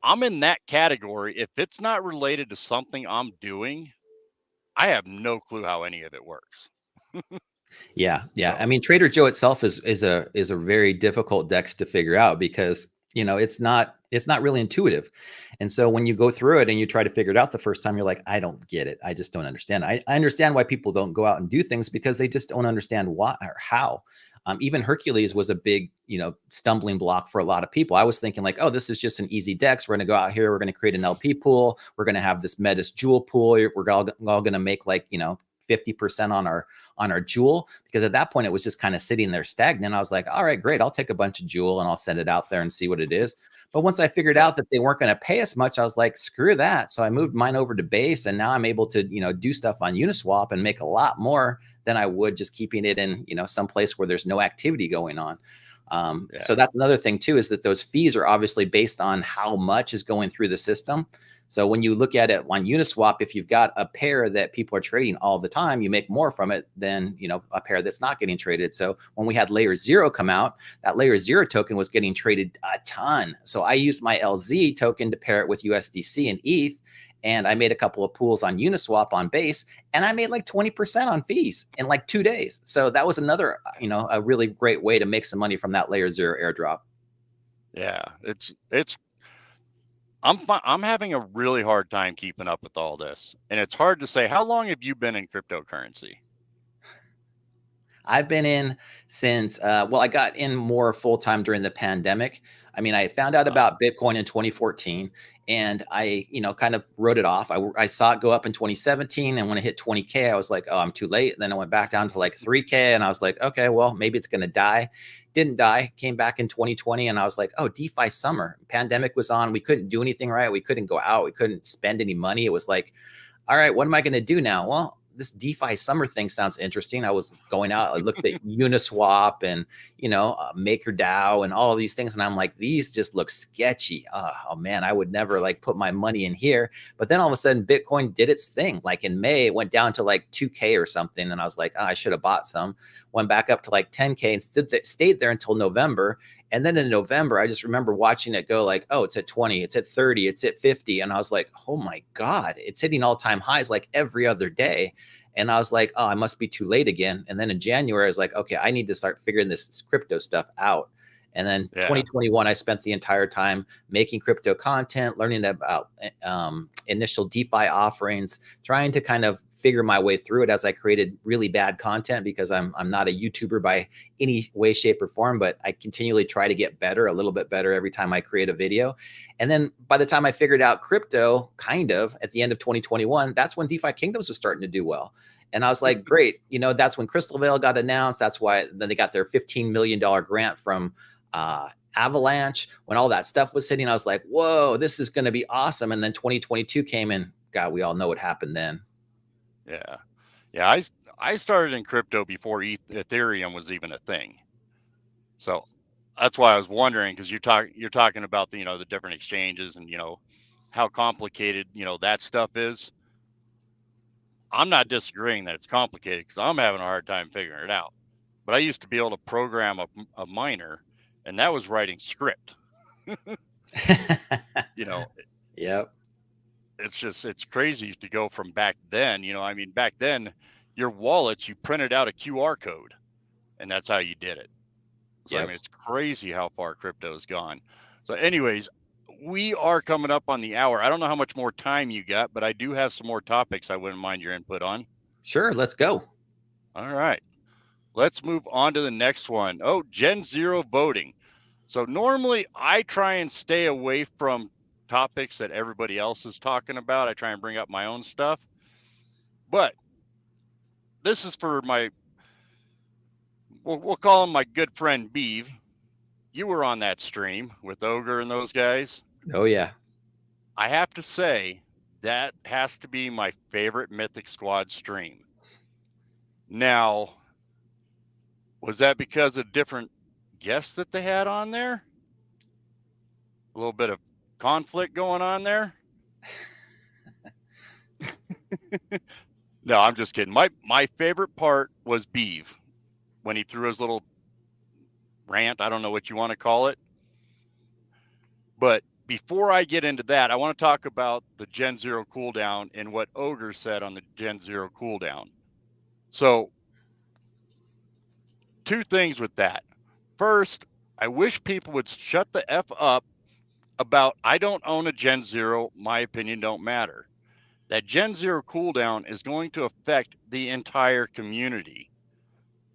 I'm in that category. If it's not related to something I'm doing, I have no clue how any of it works. Yeah. So, I mean, Trader Joe itself is a very difficult dex to figure out because it's not really intuitive. And so when you go through it and you try to figure it out the first time, you're like, I don't get it. I just don't understand. I understand why people don't go out and do things, because they just don't understand why or how. Even Hercules was a big, stumbling block for a lot of people. I was thinking like, oh, this is just an easy dex. We're going to go out here. We're going to create an LP pool. We're going to have this Metis jewel pool. We're all going to make like, 50% on our jewel, because at that point it was just kind of sitting there stagnant. I was like, all right, great. I'll take a bunch of jewel and I'll send it out there and see what it is. But once I figured out that they weren't going to pay us much, I was like, screw that. So I moved mine over to base, and now I'm able to, do stuff on Uniswap and make a lot more than I would just keeping it in, some place where there's no activity going on. So that's another thing too, is that those fees are obviously based on how much is going through the system. So when you look at it on Uniswap, if you've got a pair that people are trading all the time, you make more from it than, a pair that's not getting traded. So when we had Layer 0 come out, that Layer 0 token was getting traded a ton. So I used my LZ token to pair it with USDC and ETH. And I made a couple of pools on Uniswap on base, and I made like 20% on fees in like 2 days. So that was another, a really great way to make some money from that Layer 0 airdrop. Yeah, I'm having a really hard time keeping up with all this. And it's hard to say, how long have you been in cryptocurrency? I've been in since, I got in more full-time during the pandemic. I mean, I found out about Bitcoin in 2014, and I, kind of wrote it off. I saw it go up in 2017. And when it hit 20K, I was like, oh, I'm too late. And then it went back down to like 3K. And I was like, okay, well, maybe it's going to die. Didn't die, came back in 2020. And I was like, oh, DeFi summer. Pandemic was on. We couldn't do anything right. We couldn't go out. We couldn't spend any money. It was like, all right, what am I going to do now? Well, this DeFi summer thing sounds interesting. I was going out, I looked at Uniswap and, MakerDAO and all of these things. And I'm like, these just look sketchy. Oh man, I would never like put my money in here. But then all of a sudden Bitcoin did its thing. Like in May, it went down to like 2K or something. And I was like, oh, I should have bought some. Went back up to like 10K and stayed there until November. And then in November, I just remember watching it go like, oh, it's at 20, it's at 30, it's at 50. And I was like, oh my God, it's hitting all-time highs like every other day. And I was like, oh, I must be too late again. And then in January, I was like, okay, I need to start figuring this crypto stuff out. And then 2021, I spent the entire time making crypto content, learning about initial DeFi offerings, trying to kind of figure my way through it as I created really bad content, because I'm not a YouTuber by any way, shape, or form, but I continually try to get better, a little bit better every time I create a video. And then by the time I figured out crypto, kind of at the end of 2021, that's when DeFi Kingdoms was starting to do well. And I was like, great, that's when Crystal Veil got announced. That's why then they got their $15 million grant from Avalanche. When all that stuff was hitting, I was like, whoa, this is going to be awesome. And then 2022 came, and God, we all know what happened then. Yeah. Yeah. I started in crypto before Ethereum was even a thing. So that's why I was wondering, because you're talking about the, the different exchanges and, how complicated, that stuff is. I'm not disagreeing that it's complicated, because I'm having a hard time figuring it out. But I used to be able to program a miner, and that was writing script. you know, Yep. it's crazy to go from back then. Back then, your wallets, you printed out a QR code, and that's how you did it. So, Yep. it's crazy how far crypto has gone. So, anyways, we are coming up on the hour. I don't know how much more time you got, but I do have some more topics I wouldn't mind your input on. Sure. Let's go. All right. Let's move on to the next one. Oh, Gen Zero voting. So, normally I try and stay away from topics that everybody else is talking about. I try and bring up my own stuff. But this is for we'll call him my good friend Beeve. You were on that stream with Ogre and those guys. Oh, yeah. I have to say, that has to be my favorite Mythic Squad stream. Now, was that because of different guests that they had on there? A little bit of conflict going on there? No, I'm just kidding. My favorite part was Beeve, when he threw his little rant. I don't know what you want to call it. But before I get into that, I want to talk about the Gen Zero cooldown and what Ogre said on the Gen Zero cooldown. So, two things with that. First, I wish people would shut the F up about, I don't own a Gen Zero, my opinion don't matter. That Gen Zero cooldown is going to affect the entire community.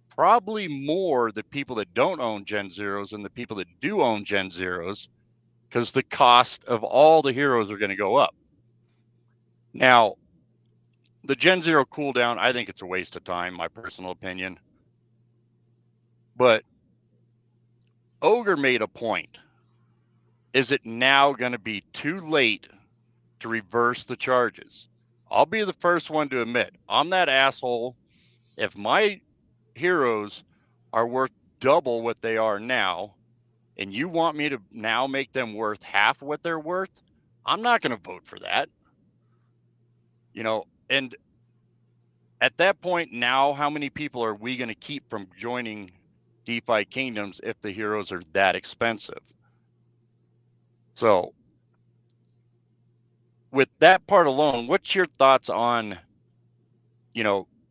Probably more the people that don't own Gen Zeros than the people that do own Gen Zeros, because the cost of all the heroes are going to go up. Now, the Gen Zero cooldown, I think it's a waste of time, my personal opinion. But Ogre made a point. Is it now going to be too late to reverse the charges? I'll be the first one to admit, I'm that asshole. If my heroes are worth double what they are now, and you want me to now make them worth half what they're worth, I'm not going to vote for that. And at that point now, how many people are we going to keep from joining DeFi Kingdoms if the heroes are that expensive? So, with that part alone, what's your thoughts on,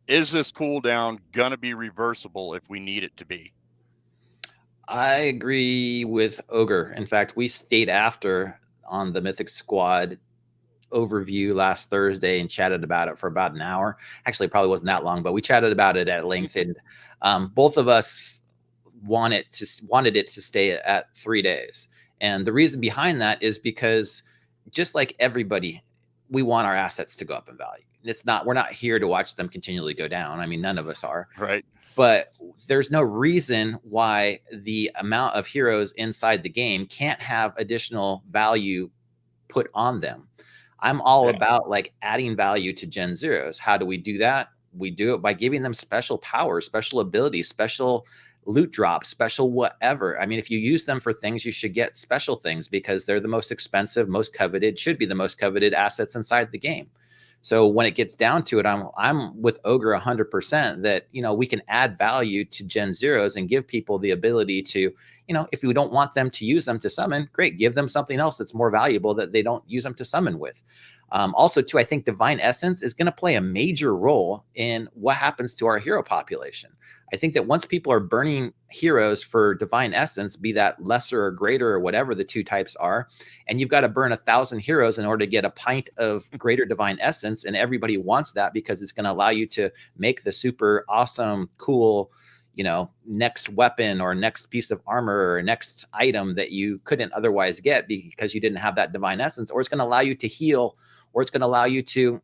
is this cooldown going to be reversible if we need it to be? I agree with Ogre. In fact, we stayed after on the Mythic Squad overview last Thursday and chatted about it for about an hour. Actually, it probably wasn't that long, but we chatted about it at length. And both of us wanted it to stay at 3 days. And the reason behind that is because, just like everybody, we want our assets to go up in value. We're not here to watch them continually go down. I mean, none of us are. Right. But there's no reason why the amount of heroes inside the game can't have additional value put on them. I'm all about like adding value to Gen Zeros. How do we do that? We do it by giving them special powers, special abilities, special loot drops, special whatever. I mean, if you use them for things, you should get special things, because they're the most expensive, most coveted, should be the most coveted assets inside the game. So when it gets down to it, I'm with Ogre 100% that, we can add value to Gen Zeros and give people the ability to, if we don't want them to use them to summon, great, give them something else that's more valuable that they don't use them to summon with. Also, too, I think Divine Essence is going to play a major role in what happens to our hero population. I think that once people are burning heroes for Divine Essence, be that lesser or greater or whatever the two types are, and you've got to burn 1,000 heroes in order to get a pint of greater Divine Essence, and everybody wants that because it's going to allow you to make the super awesome, cool, next weapon or next piece of armor or next item that you couldn't otherwise get because you didn't have that Divine Essence, or it's going to allow you to heal, or it's going to allow you to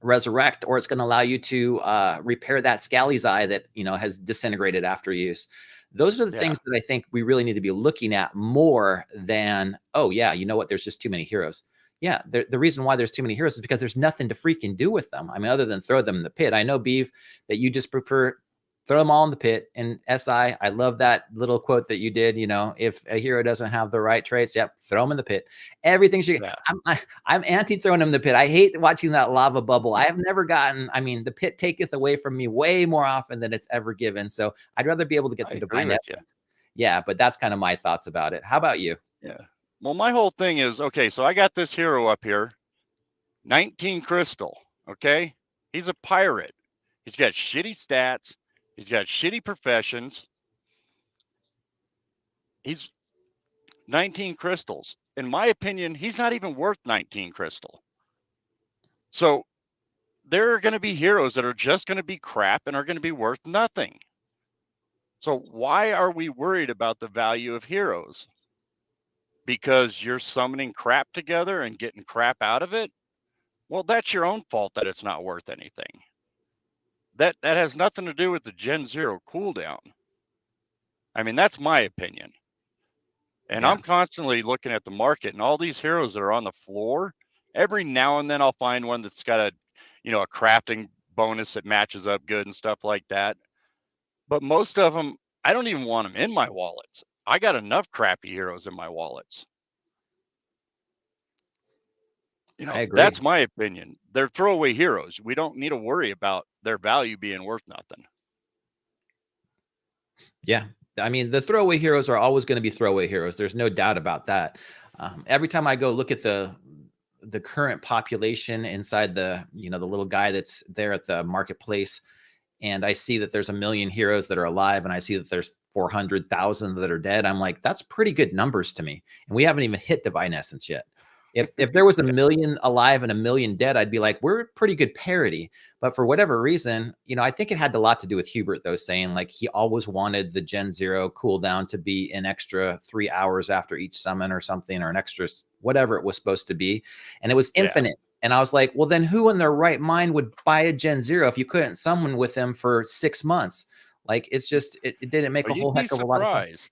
resurrect, or it's going to allow you to repair that Scally's eye that has disintegrated after use. Those are the things that I think we really need to be looking at more than, oh yeah, you know what, there's just too many heroes. Yeah, the reason why there's too many heroes is because there's nothing to freaking do with them. I mean, other than throw them in the pit. I know, Beef, that you just prefer throw them all in the pit. And SI, I love that little quote that you did. You know, if a hero doesn't have the right traits, yep, throw them in the pit. Everything should. Yeah. I'm anti throwing them in the pit. I hate watching that lava bubble. I have never gotten. I mean, the pit taketh away from me way more often than it's ever given. So I'd rather be able to get I the agree divine with essence. Yeah, but that's kind of my thoughts about it. How about you? Yeah. Well, my whole thing is, okay, so I got this hero up here, 19 crystal. Okay. He's a pirate. He's got shitty stats. He's got shitty professions. He's 19 crystals. In my opinion, he's not even worth 19 crystal. So there are going to be heroes that are just going to be crap and are going to be worth nothing. So why are we worried about the value of heroes? Because you're summoning crap together and getting crap out of it? Well, that's your own fault that it's not worth anything. That has nothing to do with the Gen Zero cooldown. I mean, that's my opinion. And Yeah. I'm constantly looking at the market and all these heroes that are on the floor. Every now and then I'll find one that's got a, you know, a crafting bonus that matches up good and stuff like that. But most of them, I don't even want them in my wallets. I got enough crappy heroes in my wallets. You know, I agree. that's my opinion. They're throwaway heroes. We don't need to worry about their value being worth nothing. Yeah. I mean, the throwaway heroes are always going to be throwaway heroes. There's no doubt about that. Every time I go look at the current population inside the, you know, the little guy that's there at the marketplace, and I see that there's 1 million heroes that are alive, and I see that there's 400,000 that are dead, I'm like, that's pretty good numbers to me. And we haven't even hit divine essence yet. If there was 1 million alive and 1 million dead, I'd be like, we're pretty good parity. But for whatever reason, you know, I think it had a lot to do with Hubert, though, saying like he always wanted the Gen Zero cooldown to be an extra 3 hours after each summon or something, or an extra whatever it was supposed to be. And it was infinite. Yeah. And I was like, well, then who in their right mind would buy a Gen Zero if you couldn't summon with them for 6 months? Like, it's just, it didn't make a whole heck of a lot of sense.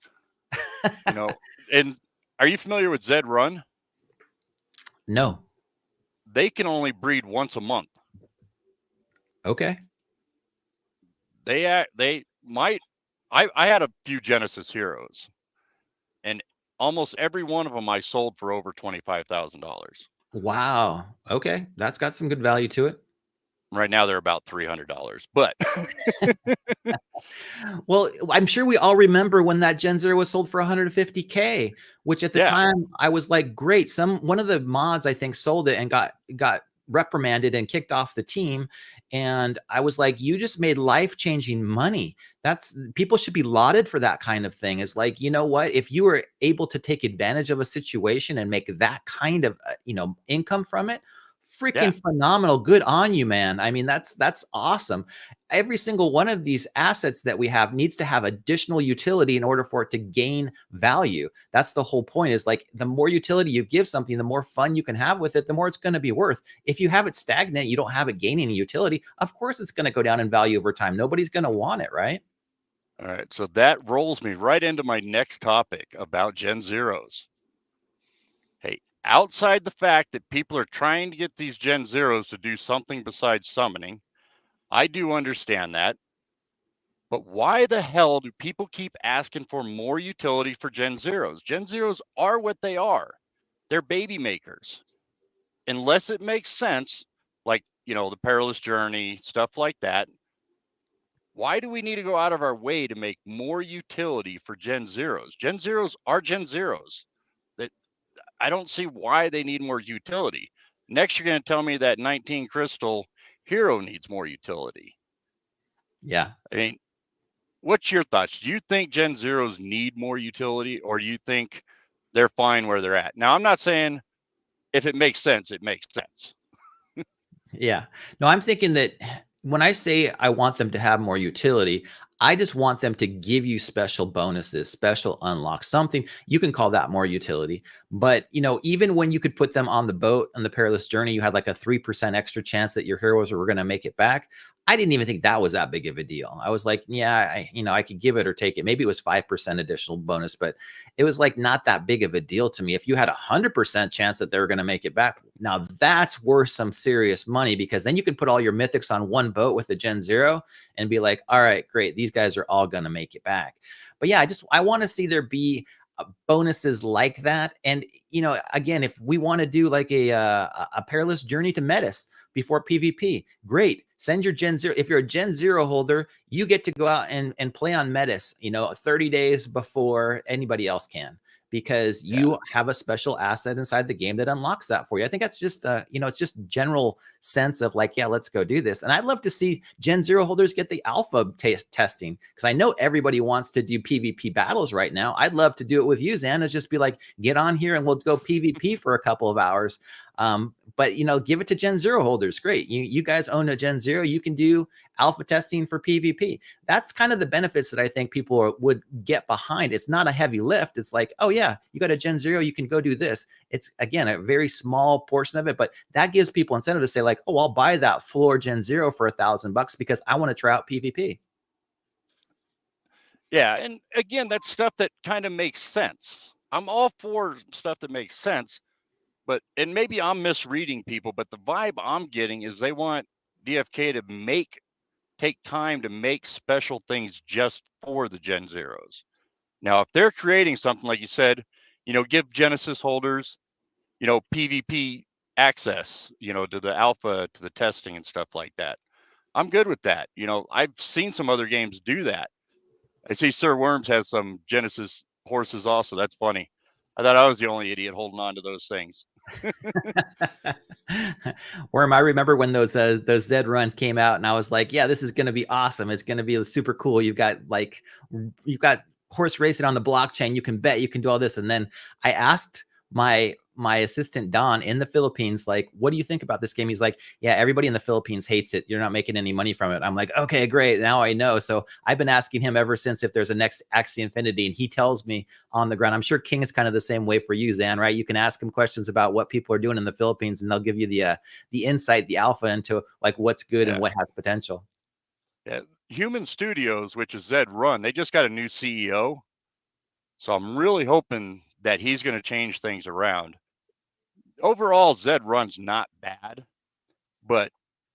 You know, and are you familiar with Zed Run? No. They can only breed once a month. Okay. I had a few Genesis heroes, and almost every one of them I sold for over $25,000. Wow. Okay. That's got some good value to it. Right now they're about $300, but well, I'm sure we all remember when that Gen Zero was sold for 150K, which at the time I was like, great. One of the mods I think sold it and got reprimanded and kicked off the team. And I was like, you just made life-changing money. People should be lauded for that kind of thing. It's like, you know what, if you were able to take advantage of a situation and make that kind of, you know, income from it, freaking phenomenal. Good on you, man. I mean, that's awesome. Every single one of these assets that we have needs to have additional utility in order for it to gain value. That's the whole point, is like, the more utility you give something, the more fun you can have with it, the more it's going to be worth. If you have it stagnant, you don't have it gaining any utility, of course it's going to go down in value over time. Nobody's going to want it, right? All right. So that rolls me right into my next topic about Gen Zeros. Hey, outside the fact that people are trying to get these Gen Zeros to do something besides summoning, I do understand that. But why the hell do people keep asking for more utility for Gen Zeros? Gen Zeros are what they are. They're baby makers. Unless it makes sense, like, you know, the perilous journey, stuff like that. Why do we need to go out of our way to make more utility for Gen Zeros? Gen Zeros are Gen Zeros. I don't see why they need more utility. Next, you're going to tell me that 19 crystal hero needs more utility. Yeah. I mean, what's your thoughts? Do you think Gen Zeros need more utility, or do you think they're fine where they're at? Now, I'm not saying if it makes sense, it makes sense. Yeah. No, I'm thinking that when I say I want them to have more utility, I just want them to give you special bonuses, special unlocks, something you can call that more utility. But, you know, even when you could put them on the boat on the perilous journey, you had like a 3% extra chance that your heroes were going to make it back. I didn't even think that was that big of a deal. I was like, yeah, I could give it or take it. Maybe it was 5% additional bonus, but it was like not that big of a deal to me. If you had 100% chance that they were going to make it back, now that's worth some serious money, because then you can put all your mythics on one boat with the Gen Zero and be like, all right, great, these guys are all going to make it back. But yeah, I want to see there be bonuses like that. And, you know, again, if we want to do like a perilous journey to Metis before PvP, great. Send your Gen Zero. If you're a Gen Zero holder, you get to go out and play on Metis, you know, 30 days before anybody else can, because you have a special asset inside the game that unlocks that for you. I think that's just, you know, it's just general sense of like, yeah, let's go do this. And I'd love to see Gen Zero holders get the alpha testing, because I know everybody wants to do PvP battles right now. I'd love to do it with you, Zan. Is just be like, get on here and we'll go PvP for a couple of hours. But, you know, give it to Gen Zero holders. Great. You guys own a Gen Zero. You can do alpha testing for PvP. That's kind of the benefits that I think people would get behind. It's not a heavy lift. It's like, oh yeah, you got a Gen Zero, you can go do this. It's, again, a very small portion of it, but that gives people incentive to say like, oh, I'll buy that floor Gen Zero for $1,000 because I want to try out PvP. Yeah, and again, that's stuff that kind of makes sense. I'm all for stuff that makes sense, but, and maybe I'm misreading people, but the vibe I'm getting is they want DFK to take time to make special things just for the Gen Zeros. Now, if they're creating something, like you said, you know, give Genesis holders, you know, PvP access, you know, to the alpha, to the testing and stuff like that, I'm good with that. You know, I've seen some other games do that. I see Sir Worms has some Genesis horses also. That's funny. I thought I was the only idiot holding on to those things. Worm, I remember when those Zed runs came out, and I was like, yeah, this is going to be awesome. It's going to be super cool. You've got horse racing on the blockchain. You can bet, you can do all this. And then I asked my assistant Don in the Philippines, like, what do you think about this game? He's like, yeah, everybody in the Philippines hates it. You're not making any money from it. I'm like, okay, great. Now I know. So I've been asking him ever since if there's a next Axie Infinity, and he tells me on the ground. I'm sure King is kind of the same way for you, Zan, right? You can ask him questions about what people are doing in the Philippines, and they'll give you the insight, the alpha into like what's good and what has potential. Yeah, Human Studios, which is Zed Run, they just got a new CEO. So I'm really hoping that he's going to change things around. Overall, Zed Run's not bad, but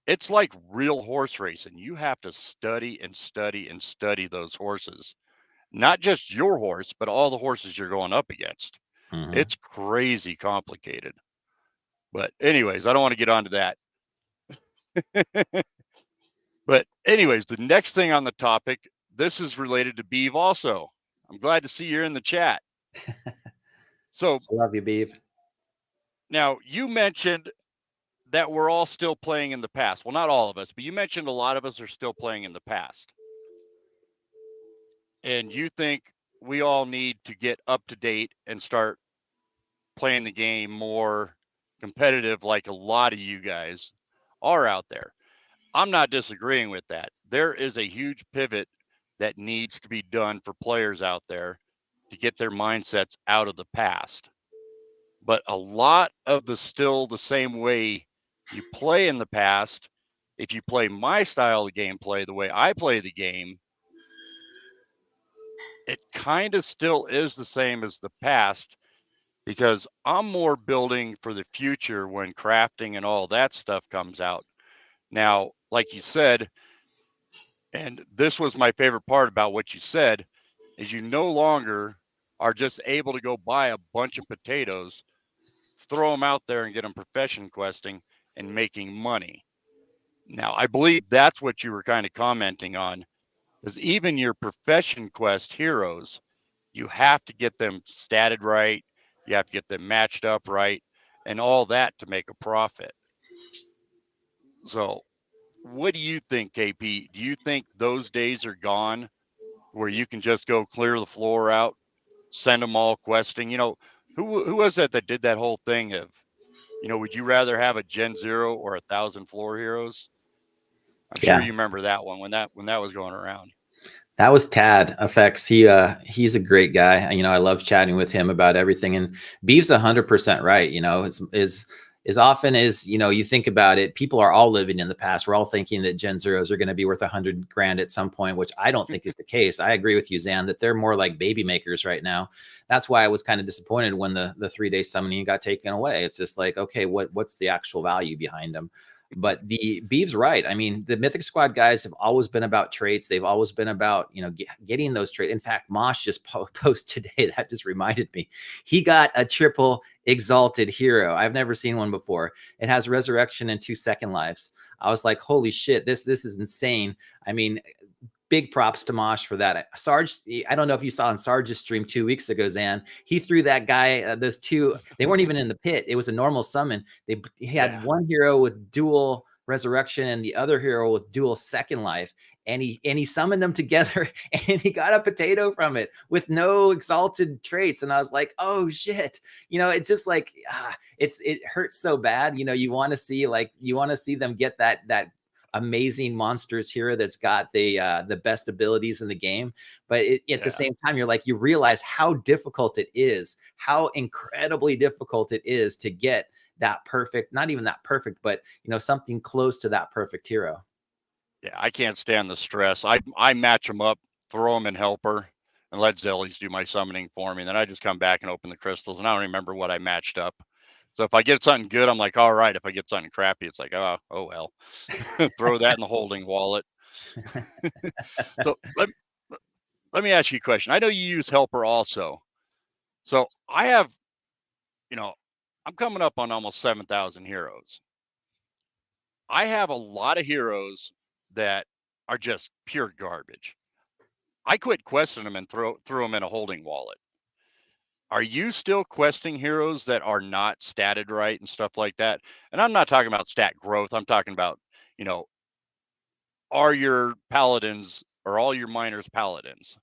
it's like real horse racing. You have to study and study and study those horses, not just your horse, but all the horses you're going up against. Mm-hmm. It's crazy complicated. But anyways, I don't want to get onto that. But anyways, the next thing on the topic, this is related to Beeve also. I'm glad to see you're in the chat. So I love you, Beeve. Now, you mentioned that we're all still playing in the past. Well, not all of us, but you mentioned a lot of us are still playing in the past. And you think we all need to get up to date and start playing the game more competitive, like a lot of you guys are out there. I'm not disagreeing with that. There is a huge pivot that needs to be done for players out there to get their mindsets out of the past. But a lot of still the same way you play in the past, if you play my style of gameplay, the way I play the game, it kind of still is the same as the past, because I'm more building for the future when crafting and all that stuff comes out. Now, like you said, and this was my favorite part about what you said, is you no longer are just able to go buy a bunch of potatoes, throw them out there and get them profession questing and making money. Now, I believe that's what you were kind of commenting on, is even your profession quest heroes, you have to get them statted right, you have to get them matched up right, and all that to make a profit. So what do you think, KP? Do you think those days are gone where you can just go clear the floor out, send them all questing? You know, who was that did that whole thing of, you know, would you rather have a Gen Zero or 1,000 floor heroes? I'm sure Yeah. you remember that one when that was going around. That was Tad Effects. He's a great guy. You know, I love chatting with him about everything. And Beeve's 100% right. You know, is as often as you think about it, people are all living in the past. We're all thinking that Gen Zeros are going to be worth 100 grand at some point, which I don't think is the case. I agree with you, Zan, that they're more like baby makers right now. That's why I was kind of disappointed when the 3-day summoning got taken away. It's just like, okay, what's the actual value behind them? But the Beeve's right. I mean, the Mythic Squad guys have always been about traits. They've always been about, getting those traits. In fact, Mosh just posted today. That just reminded me. He got a triple exalted hero. I've never seen one before. It has resurrection and 2 second lives. I was like, holy shit, this is insane. I mean, big props to Mosh for that. Sarge, I don't know if you saw on Sarge's stream 2 weeks ago, Zan. He threw that guy, those two, they weren't even in the pit. It was a normal summon. He had one hero with dual resurrection and the other hero with dual second life. And he summoned them together and he got a potato from it with no exalted traits. And I was like, oh shit. It's just like, it hurts so bad. You want to see them get that amazing monsters hero that's got the best abilities in the game. But at the same time, you realize how difficult it is, how incredibly difficult it is to get that perfect, not even that perfect, but something close to that perfect hero. Yeah, I can't stand the stress. I match them up, throw them in helper, and let Zellies do my summoning for me. And then I just come back and open the crystals, and I don't remember what I matched up. So if I get something good, I'm like, all right. If I get something crappy, it's like, oh well. Throw that in the holding wallet. So let me ask you a question. I know you use helper also. So I have, I'm coming up on almost 7,000 heroes. I have a lot of heroes that are just pure garbage. I quit questing them and threw them in a holding wallet. Are you still questing heroes that are not statted right and stuff like that? And I'm not talking about stat growth. I'm talking about, are your paladins or all your miners paladins?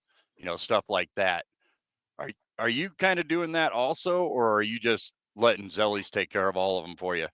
Stuff like that. Are you kind of doing that also, or are you just letting Zellies take care of all of them for you?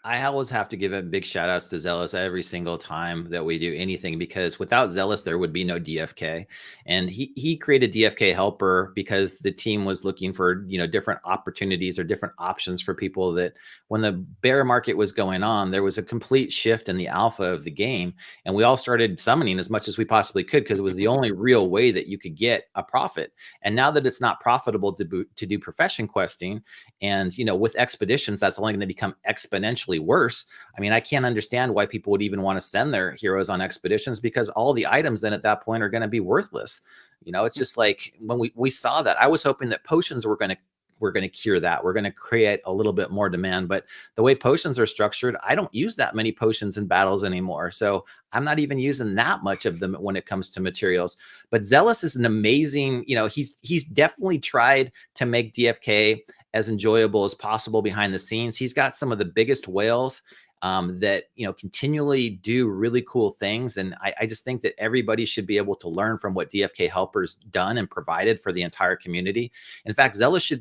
I always have to give a big shout outs to Zealous every single time that we do anything, because without Zealous, there would be no DFK. And he created DFK Helper because the team was looking for, different opportunities or different options for people that when the bear market was going on, there was a complete shift in the alpha of the game. And we all started summoning as much as we possibly could because it was the only real way that you could get a profit. And now that it's not profitable to do profession questing, and, with expeditions, that's only going to become exponentially worse. I mean, I can't understand why people would even want to send their heroes on expeditions, because all the items then at that point are going to be worthless. It's just like when we saw that, I was hoping that potions were going to cure that. We're going to create a little bit more demand. But the way potions are structured, I don't use that many potions in battles anymore. So I'm not even using that much of them when it comes to materials. But Zealous is an amazing, he's definitely tried to make DFK as enjoyable as possible behind the scenes. He's got some of the biggest whales that continually do really cool things, and I just think that everybody should be able to learn from what DFK Helper's done and provided for the entire community. In fact, Zealous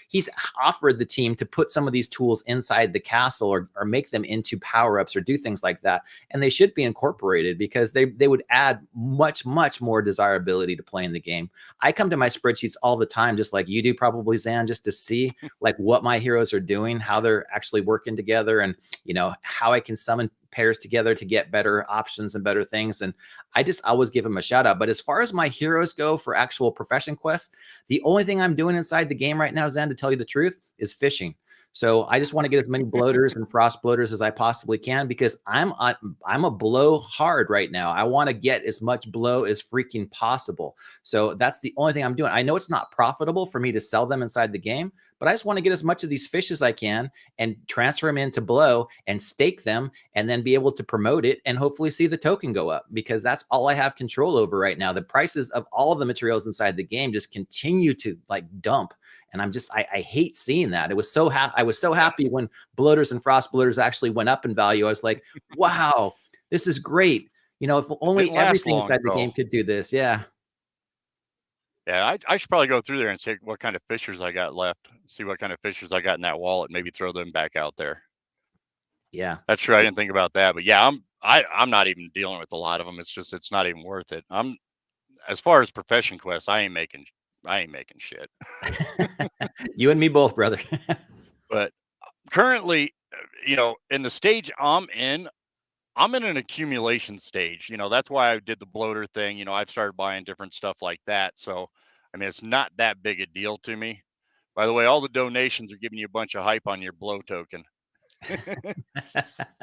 he's offered the team to put some of these tools inside the castle or make them into power-ups or do things like that, and they should be incorporated because they would add much more desirability to playing the game. I come to my spreadsheets all the time, just like you do probably, Zan, just to see like what my heroes are doing, how they're actually working together, and how I can summon pairs together to get better options and better things. And I just always give them a shout out. But as far as my heroes go for actual profession quests, the only thing I'm doing inside the game right now, Zan, to tell you the truth, is fishing. So I just want to get as many bloaters and frost bloaters as I possibly can, because I'm a blow hard right now. I want to get as much blow as freaking possible. So that's the only thing I'm doing. I know it's not profitable for me to sell them inside the game, but I just want to get as much of these fish as I can and transfer them into blow and stake them and then be able to promote it and hopefully see the token go up, because that's all I have control over right now. The prices of all of the materials inside the game just continue to like dump. And I hate seeing that. I was so happy when bloaters and frost bloaters actually went up in value. I was like, wow, this is great. If only everything inside the game could do this. Yeah. Yeah, I should probably go through there and see what kind of fishers I got left. See what kind of fishers I got in that wallet. Maybe throw them back out there. Yeah, that's true. I didn't think about that, but yeah, I'm not even dealing with a lot of them. It's not even worth it. As far as profession quests, I ain't making shit. You and me both, brother. But currently, in the stage I'm in an accumulation stage. That's why I did the bloater thing. I've started buying different stuff like that. So, I mean, it's not that big a deal to me. By the way, all the donations are giving you a bunch of hype on your blow token.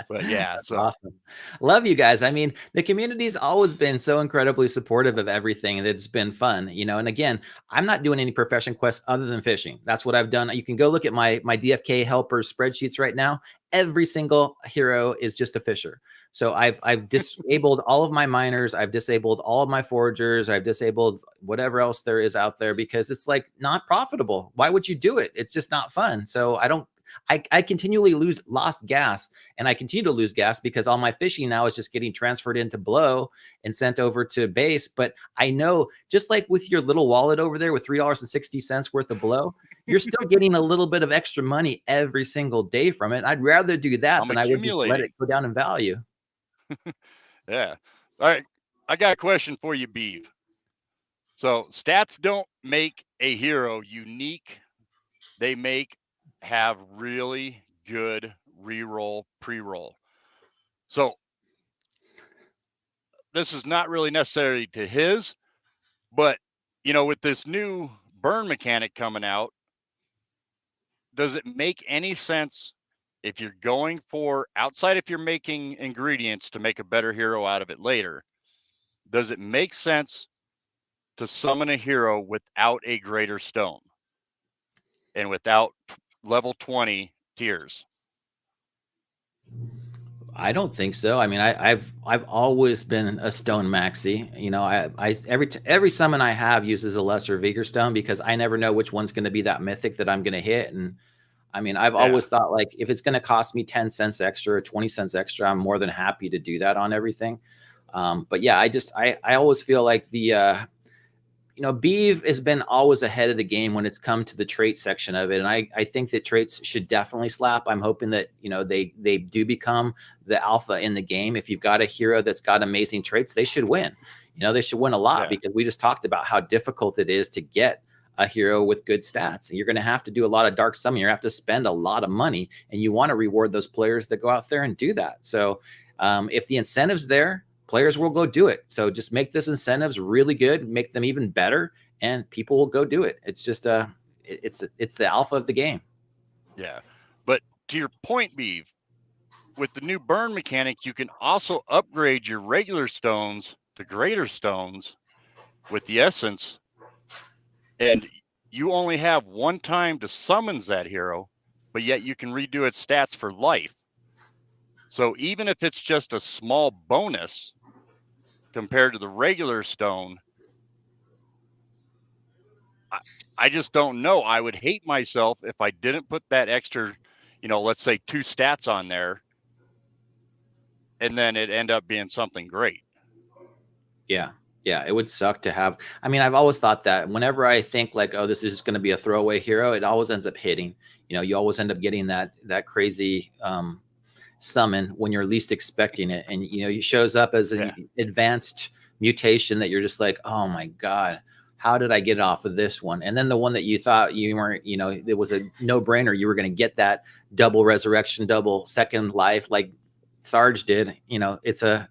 But yeah, That's so awesome. Love you guys. I mean, the community's always been so incredibly supportive of everything, and it's been fun, And again, I'm not doing any profession quests other than fishing. That's what I've done. You can go look at my DFK helper spreadsheets right now. Every single hero is just a fisher. So I've disabled all of my miners. I've disabled all of my foragers. I've disabled whatever else there is out there because it's like not profitable. Why would you do it? It's just not fun. So I continually lost gas, and I continue to lose gas because all my fishing now is just getting transferred into BLO and sent over to base. But I know, just like with your little wallet over there with $3.60 worth of BLO, you're still getting a little bit of extra money every single day from it. I'd rather do that I'm than I would just let it accumulating. go down in value. Yeah. All right. I got a question for you, Beeve. So stats don't make a hero unique. They have really good reroll pre-roll. So this is not really necessary to his, but with this new burn mechanic coming out, does it make any sense if you're going for outside, if you're making ingredients to make a better hero out of it later, does it make sense to summon a hero without a greater stone and without level 20 tiers? I don't think so. I mean, I've always been a stone maxi. Every summon I have uses a lesser vigor stone because I never know which one's going to be that mythic that I'm going to hit. And I mean, I've Yeah. always thought like if it's going to cost me 10 cents extra or 20 cents extra, I'm more than happy to do that on everything. But yeah, I always feel like Beeve has been always ahead of the game when it's come to the trait section of it. And I think that traits should definitely slap. I'm hoping that, they do become the alpha in the game. If you've got a hero that's got amazing traits, they should win. They should win a lot because we just talked about how difficult it is to get a hero with good stats. And you're going to have to do a lot of dark summon. You have to spend a lot of money, and you want to reward those players that go out there and do that. So if the incentive's there, players will go do it. So just make this incentives really good, make them even better, and people will go do it. It's just it's the alpha of the game. Yeah. But to your point, Beeve, with the new burn mechanic, you can also upgrade your regular stones to greater stones with the essence, and you only have one time to summons that hero, but yet you can redo its stats for life. So even if it's just a small bonus compared to the regular stone, I just don't know. I would hate myself if I didn't put that extra, let's say 2 stats on there, and then it end up being something great. Yeah. Yeah, it would suck to have. I mean, I've always thought that whenever I think like, oh, this is just going to be a throwaway hero, it always ends up hitting. You always end up getting that crazy summon when you're least expecting it, and it shows up as an advanced mutation that you're just like, oh my god, how did I get off of this one? And then the one that you thought you weren't, it was a no-brainer, you were going to get that double resurrection, double second life like Sarge did. It's a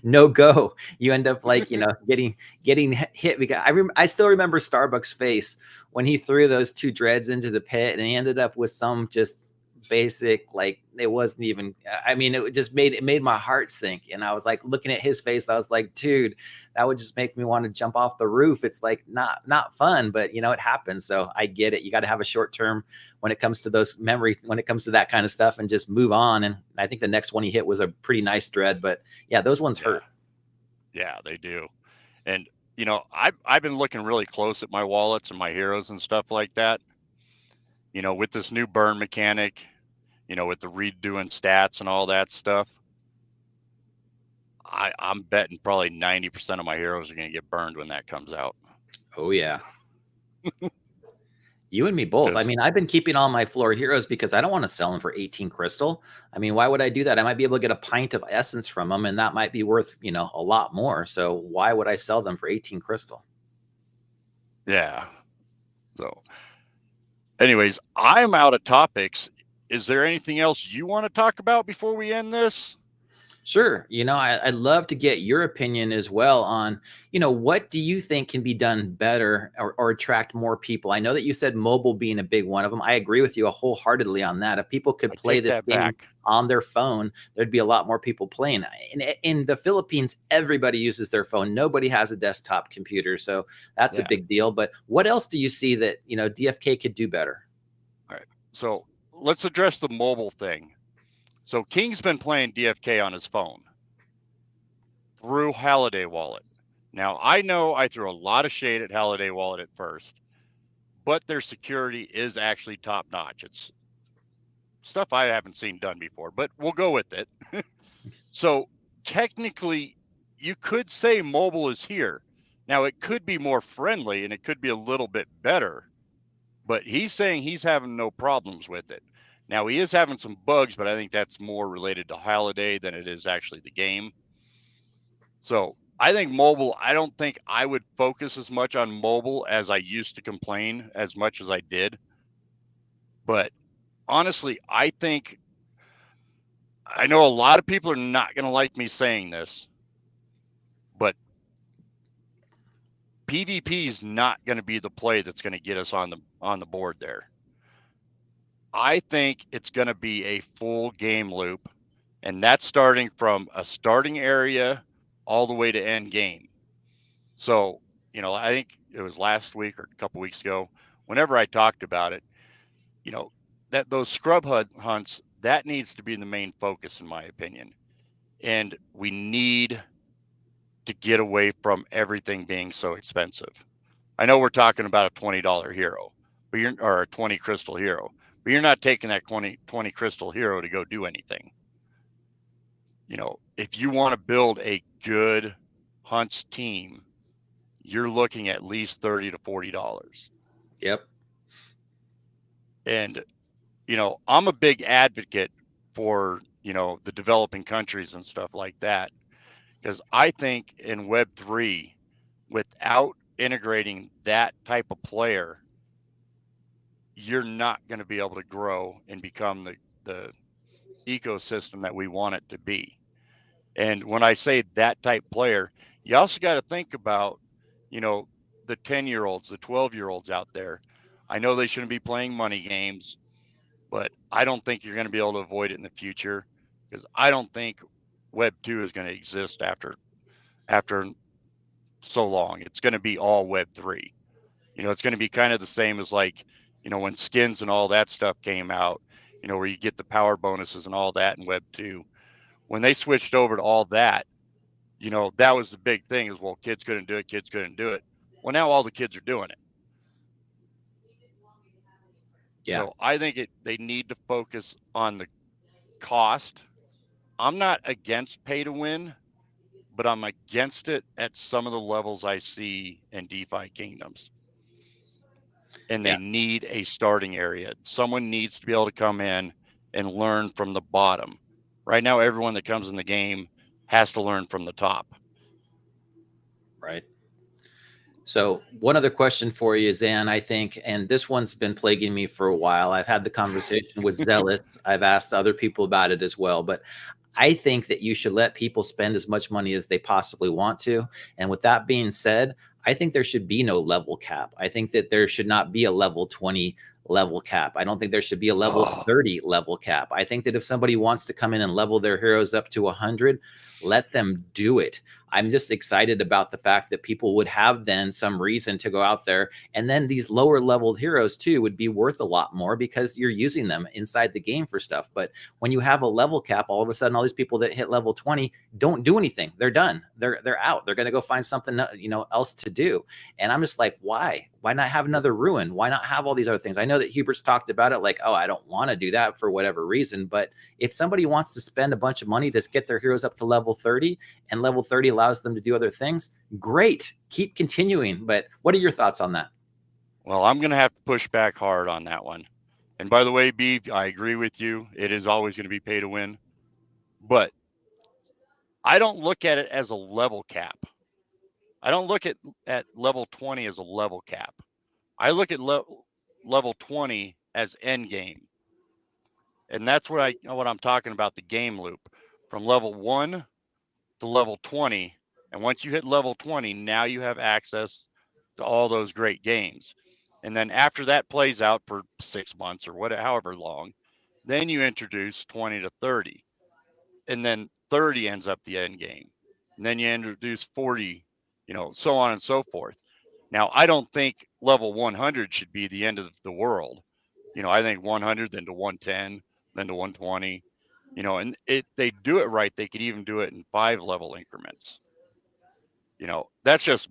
no go. You end up like getting hit because I still remember Starbucks' face when he threw those 2 dreads into the pit, and he ended up with some just basic, like it wasn't even, I mean, it made my heart sink. And I was like looking at his face, I was like, dude, that would just make me want to jump off the roof. It's like not fun, but it happens. So I get it. You got to have a short term when it comes to those memory, when it comes to that kind of stuff, and just move on. And I think the next one he hit was a pretty nice dread, but yeah, those ones hurt. Yeah, they do. And I've been looking really close at my wallets and my heroes and stuff like that. With this new burn mechanic, with the redoing stats and all that stuff, I'm betting probably 90% of my heroes are going to get burned when that comes out. Oh yeah. You and me both. I 'Cause mean, I've been keeping all my floor heroes because I don't want to sell them for 18 crystal. I mean, why would I do that? I might be able to get a pint of essence from them, and that might be worth, a lot more. So why would I sell them for 18 crystal? yeah. So anyways, I'm out of topics. Is there anything else you want to talk about before we end this? Sure. I'd love to get your opinion as well on, what do you think can be done better or attract more people? I know that you said mobile being a big one of them. I agree with you wholeheartedly on that. If people could I play take this that game back. on their phone, there'd be a lot more people playing. In the Philippines, everybody uses their phone. Nobody has a desktop computer. So that's a Yeah. big deal. But what else do you see that, DFK could do better? All right. So let's address the mobile thing. So King's been playing DFK on his phone through Holiday Wallet. Now, I know I threw a lot of shade at Holiday Wallet at first, but their security is actually top notch. It's stuff I haven't seen done before, but we'll go with it. So technically, you could say mobile is here. Now, it could be more friendly and it could be a little bit better, but he's saying he's having no problems with it. Now, he is having some bugs, but I think that's more related to Holiday than it is actually the game. So I think mobile, I don't think I would focus as much on mobile as I used to complain as much as I did. But honestly, I think I know a lot of people are not going to like me saying this, but PvP is not going to be the play that's going to get us on the board there. I think it's going to be a full game loop, and that's starting from a starting area all the way to end game. So, I think it was last week or a couple weeks ago, whenever I talked about it, that those scrub hunts, that needs to be the main focus, in my opinion. And we need to get away from everything being so expensive. I know we're talking about a $20 hero, or a 20 crystal hero, but you're not taking that 20 crystal hero to go do anything. If you want to build a good hunts team, you're looking at least $30 to $40. Yep. And, I'm a big advocate for, the developing countries and stuff like that, because I think in Web3, without integrating that type of player, you're not going to be able to grow and become the ecosystem that we want it to be. And when I say that type player, you also got to think about, the 10-year-olds, the 12-year-olds out there. I know they shouldn't be playing money games, but I don't think you're going to be able to avoid it in the future, because I don't think Web 2 is going to exist after so long. It's going to be all Web 3. It's going to be kind of the same as when skins and all that stuff came out, where you get the power bonuses and all that in Web 2. When they switched over to all that, that was the big thing is, well, kids couldn't do it. Well, now all the kids are doing it. Yeah. So I think they need to focus on the cost. I'm not against pay to win, but I'm against it at some of the levels I see in DeFi Kingdoms. And Yeah. they need a starting area. Someone needs to be able to come in and learn from the bottom. Right now, everyone that comes in the game has to learn from the top. Right. So one other question for you, Zan, I think, and this one's been plaguing me for a while. I've had the conversation with Zealous. I've asked other people about it as well, but I think that you should let people spend as much money as they possibly want to. And with that being said, I think there should be no level cap. I think that there should not be a level 20 level cap. I don't think there should be a level 30 level cap. I think that if somebody wants to come in and level their heroes up to 100, let them do it. I'm just excited about the fact that people would have then some reason to go out there. And then these lower leveled heroes too would be worth a lot more because you're using them inside the game for stuff. But when you have a level cap, all of a sudden, all these people that hit level 20 don't do anything. They're done. They're out. They're going to go find something, else to do. And I'm just like, why? Why not have another ruin? Why not have all these other things? I know that Hubert's talked about it like, oh, I don't want to do that for whatever reason. But if somebody wants to spend a bunch of money to get their heroes up to level 30 and level 30 allows them to do other things, great. Keep continuing. But what are your thoughts on that? Well, I'm going to have to push back hard on that one. And by the way, B, I agree with you. It is always going to be pay to win. But I don't look at it as a level cap. I don't look at level 20 as a level cap. I look at level 20 as end game. And that's what I'm talking about, the game loop from level 1 to level 20. And once you hit level 20, now you have access to all those great games. And then after that plays out for 6 months or whatever, however long, then you introduce 20 to 30. And then 30 ends up the end game. And then you introduce 40, so on and so forth. Now, I don't think level 100 should be the end of the world. I think 100, then to 110, then to 120, and they do it right. They could even do it in 5 level increments. That's just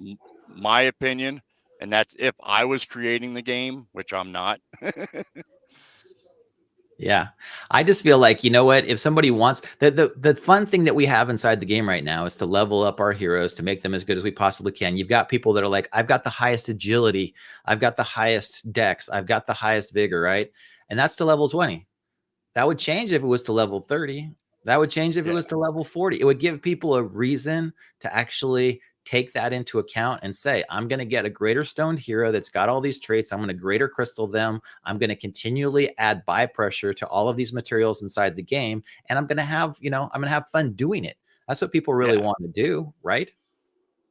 my opinion. And that's if I was creating the game, which I'm not. Yeah. I just feel like, you know what, if somebody wants the fun thing that we have inside the game right now is to level up our heroes to make them as good as we possibly can. You've got people that are like, I've got the highest agility, I've got the highest dex, I've got the highest vigor, right? And that's to level 20. That would change if it was to level 30. That would change if it was to level 40. It would give people a reason to actually take that into account and say, I'm going to get a greater stoned hero that's got all these traits. I'm going to greater crystal them. I'm going to continually add buy pressure to all of these materials inside the game. And I'm going to have, I'm going to have fun doing it. That's what people really want to do, right?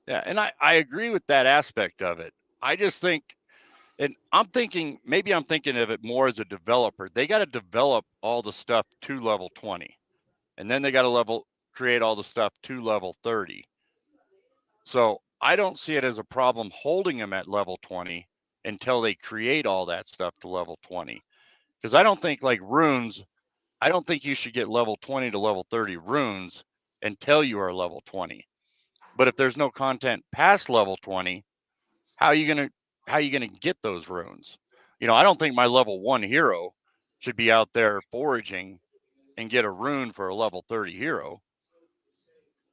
Yeah. And I agree with that aspect of it. I just think, and maybe I'm thinking of it more as a developer. They got to develop all the stuff to level 20. And then they got to create all the stuff to level 30. So I don't see it as a problem holding them at level 20 until they create all that stuff to level 20. Because I don't think like runes, I don't think you should get level 20 to level 30 runes until you are level 20. But if there's no content past level 20, how are you gonna get those runes? I don't think my level 1 hero should be out there foraging and get a rune for a level 30 hero.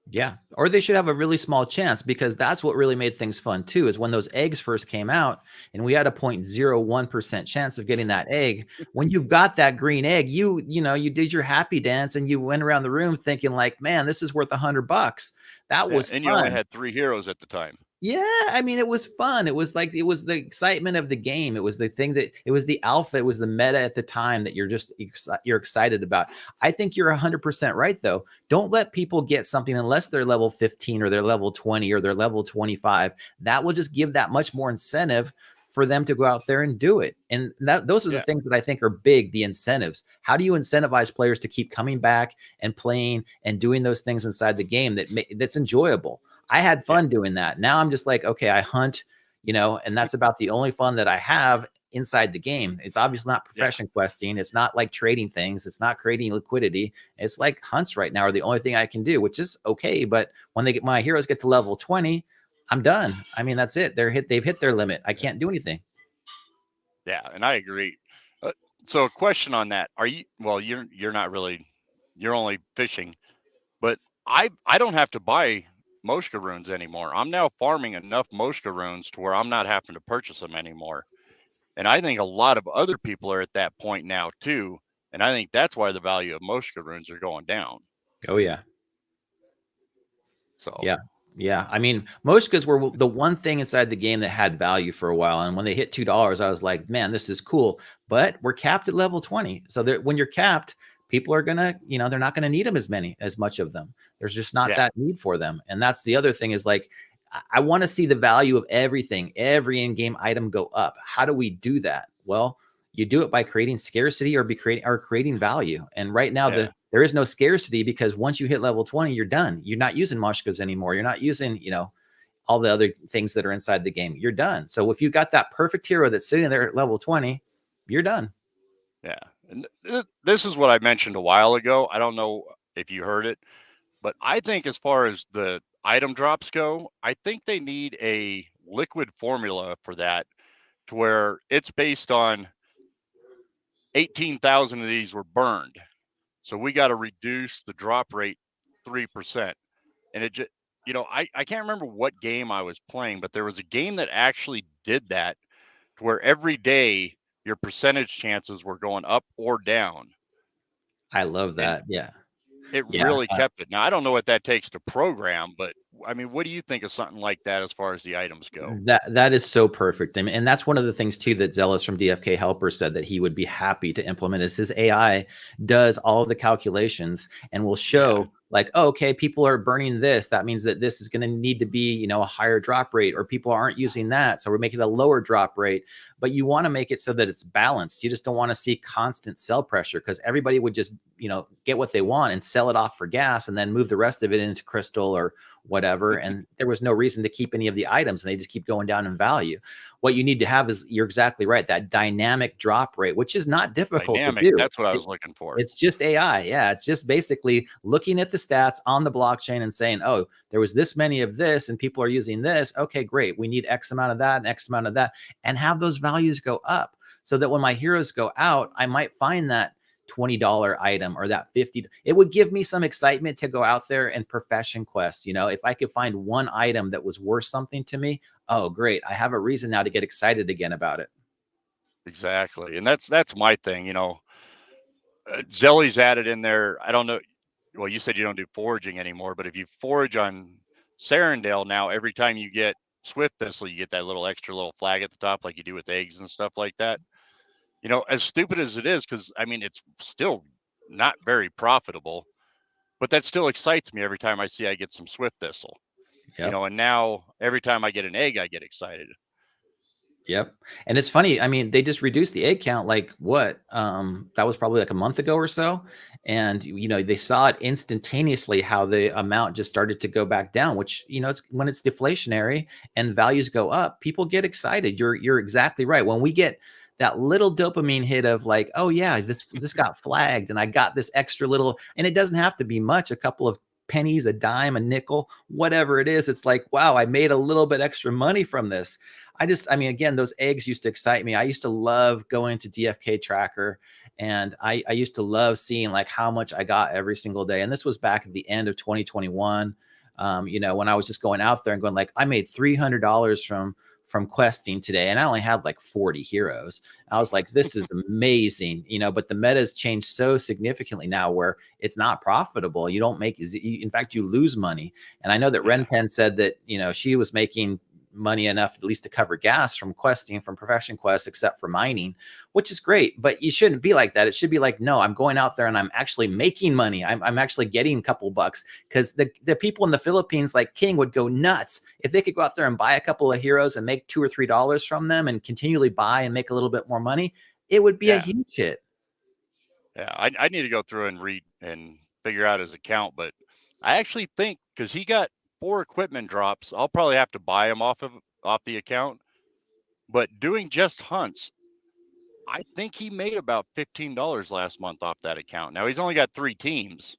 Yeah. Or they should have a really small chance, because that's what really made things fun too, is when those eggs first came out and we had a 0.01% chance of getting that egg. When you got that green egg, you did your happy dance and you went around the room thinking like, man, this is worth $100. That was and fun. you only had 3 heroes at the time. Yeah, I mean, it was fun. It was the excitement of the game. It was the thing that it was the alpha. It was the meta at the time that you're excited about. I think you're 100% right, though. Don't let people get something unless they're level 15 or they're level 20 or they're level 25. That will just give that much more incentive for them to go out there and do it. And those are the things that I think are big, the incentives. How do you incentivize players to keep coming back and playing and doing those things inside the game that's enjoyable? I had fun doing that. Now I'm just like, okay, I hunt, and that's about the only fun that I have inside the game. It's obviously not profession questing. It's not like trading things. It's not creating liquidity. It's like hunts right now are the only thing I can do, which is okay. But when my heroes get to level 20, I'm done. I mean, that's it. They've hit their limit. I can't do anything. Yeah, and I agree. So a question on that. You're not really, you're only fishing, but I don't have to buy Moshka runes anymore. I'm now farming enough Moshka runes to where I'm not having to purchase them anymore. And I think a lot of other people are at that point now too. And I think that's why the value of Moshka runes are going down. Oh yeah. So yeah. Yeah. I mean, Moshkas were the one thing inside the game that had value for a while. And when they hit $2, I was like, man, this is cool. But we're capped at level 20. So that when you're capped, people are gonna, they're not gonna need them as much of them. There's just not that need for them. And that's the other thing is like, I want to see the value of everything, every in-game item go up. How do we do that? Well, you do it by creating scarcity or creating value. And right now, there is no scarcity, because once you hit level 20, you're done. You're not using Moshkas anymore. You're not using, all the other things that are inside the game. You're done. So if you got that perfect hero that's sitting there at level 20, you're done. Yeah. And this is what I mentioned a while ago. I don't know if you heard it, but I think as far as the item drops go, I think they need a liquid formula for that, to where it's based on 18,000 of these were burned. So we got to reduce the drop rate 3%. And it just, I can't remember what game I was playing, but there was a game that actually did that, to where every day your percentage chances were going up or down. I love And that. Yeah. it Yeah. really kept it. Now, I don't know what that takes to program, but I mean, what do you think of something like that as far as the items go? That is so perfect. I mean, and that's one of the things too that Zealous from DFK Helper said that he would be happy to implement is his AI does all of the calculations and will Yeah, show like, oh, okay, people are burning this. That means that this is going to need to be, you know, a higher drop rate, or people aren't using that. So we're making a lower drop rate. But you want to make it so that it's balanced. You just don't want to see constant sell pressure, because everybody would just, you know, get what they want and sell it off for gas and then move the rest of it into crystal or whatever. And there was no reason to keep any of the items, and they just keep going down in value. What you need to have is, you're exactly right, that dynamic drop rate, which is not difficult to dynamic. do. That's what I was looking for. It's just AI. Yeah. It's just basically looking at the stats on the blockchain and saying, oh, there was this many of this and people are using this. Okay, great. We need X amount of that and X amount of that, and have those values go up so that when my heroes go out, I might find that $20 item or that 50. It would give me some excitement to go out there and profession quest. You know, if I could find one item that was worth something to me, oh, great. I have a reason now to get excited again about it. Exactly. And that's my thing, you know. Zelly's added in there. I don't know. Well, you said you don't do foraging anymore, but if you forage on Sarandale now, every time you get Swift Thistle, you get that little extra little flag at the top, like you do with eggs and stuff like that. You know, as stupid as it is, because I mean, it's still not very profitable, but that still excites me every time I see I get some Swift Thistle. You Yep. know, and now every time I get an egg, I get excited. Yep. And it's funny. I mean, they just reduced the egg count, like what? That was probably like a month ago or so. And, you know, they saw it instantaneously how the amount just started to go back down, which, you know, it's when it's deflationary and values go up, people get excited. You're exactly right. When we get that little dopamine hit of like, oh yeah, this got flagged and I got this extra little, and it doesn't have to be much, a couple of pennies, a dime, a nickel, whatever it is. It's like, wow, I made a little bit extra money from this. I mean, again, those eggs used to excite me. I used to love going to DFK Tracker, and I used to love seeing like how much I got every single day. And this was back at the end of 2021. You know, when I was just going out there and going like, I made $300 from questing today, and I only had like 40 heroes. I was like, this is amazing, you know, but the meta has changed so significantly now where it's not profitable. You don't make, in fact, you lose money. And I know that Yeah. Renpen said that, you know, she was making money enough at least to cover gas from questing, from profession quests, except for mining, which is great. But you shouldn't be like that. It should be like, no, I'm going out there and I'm actually making money. I'm actually getting a couple bucks, because the people in the Philippines like King would go nuts if they could go out there and buy a couple of heroes and make $2 or $3 from them and continually buy and make a little bit more money. It would be a Yeah. huge hit. Yeah. I need to go through and read and figure out his account, but I actually think because he got 4 equipment drops, I'll probably have to buy him off the account. But doing just hunts, I think he made about $15 last month off that account. Now he's only got 3 teams,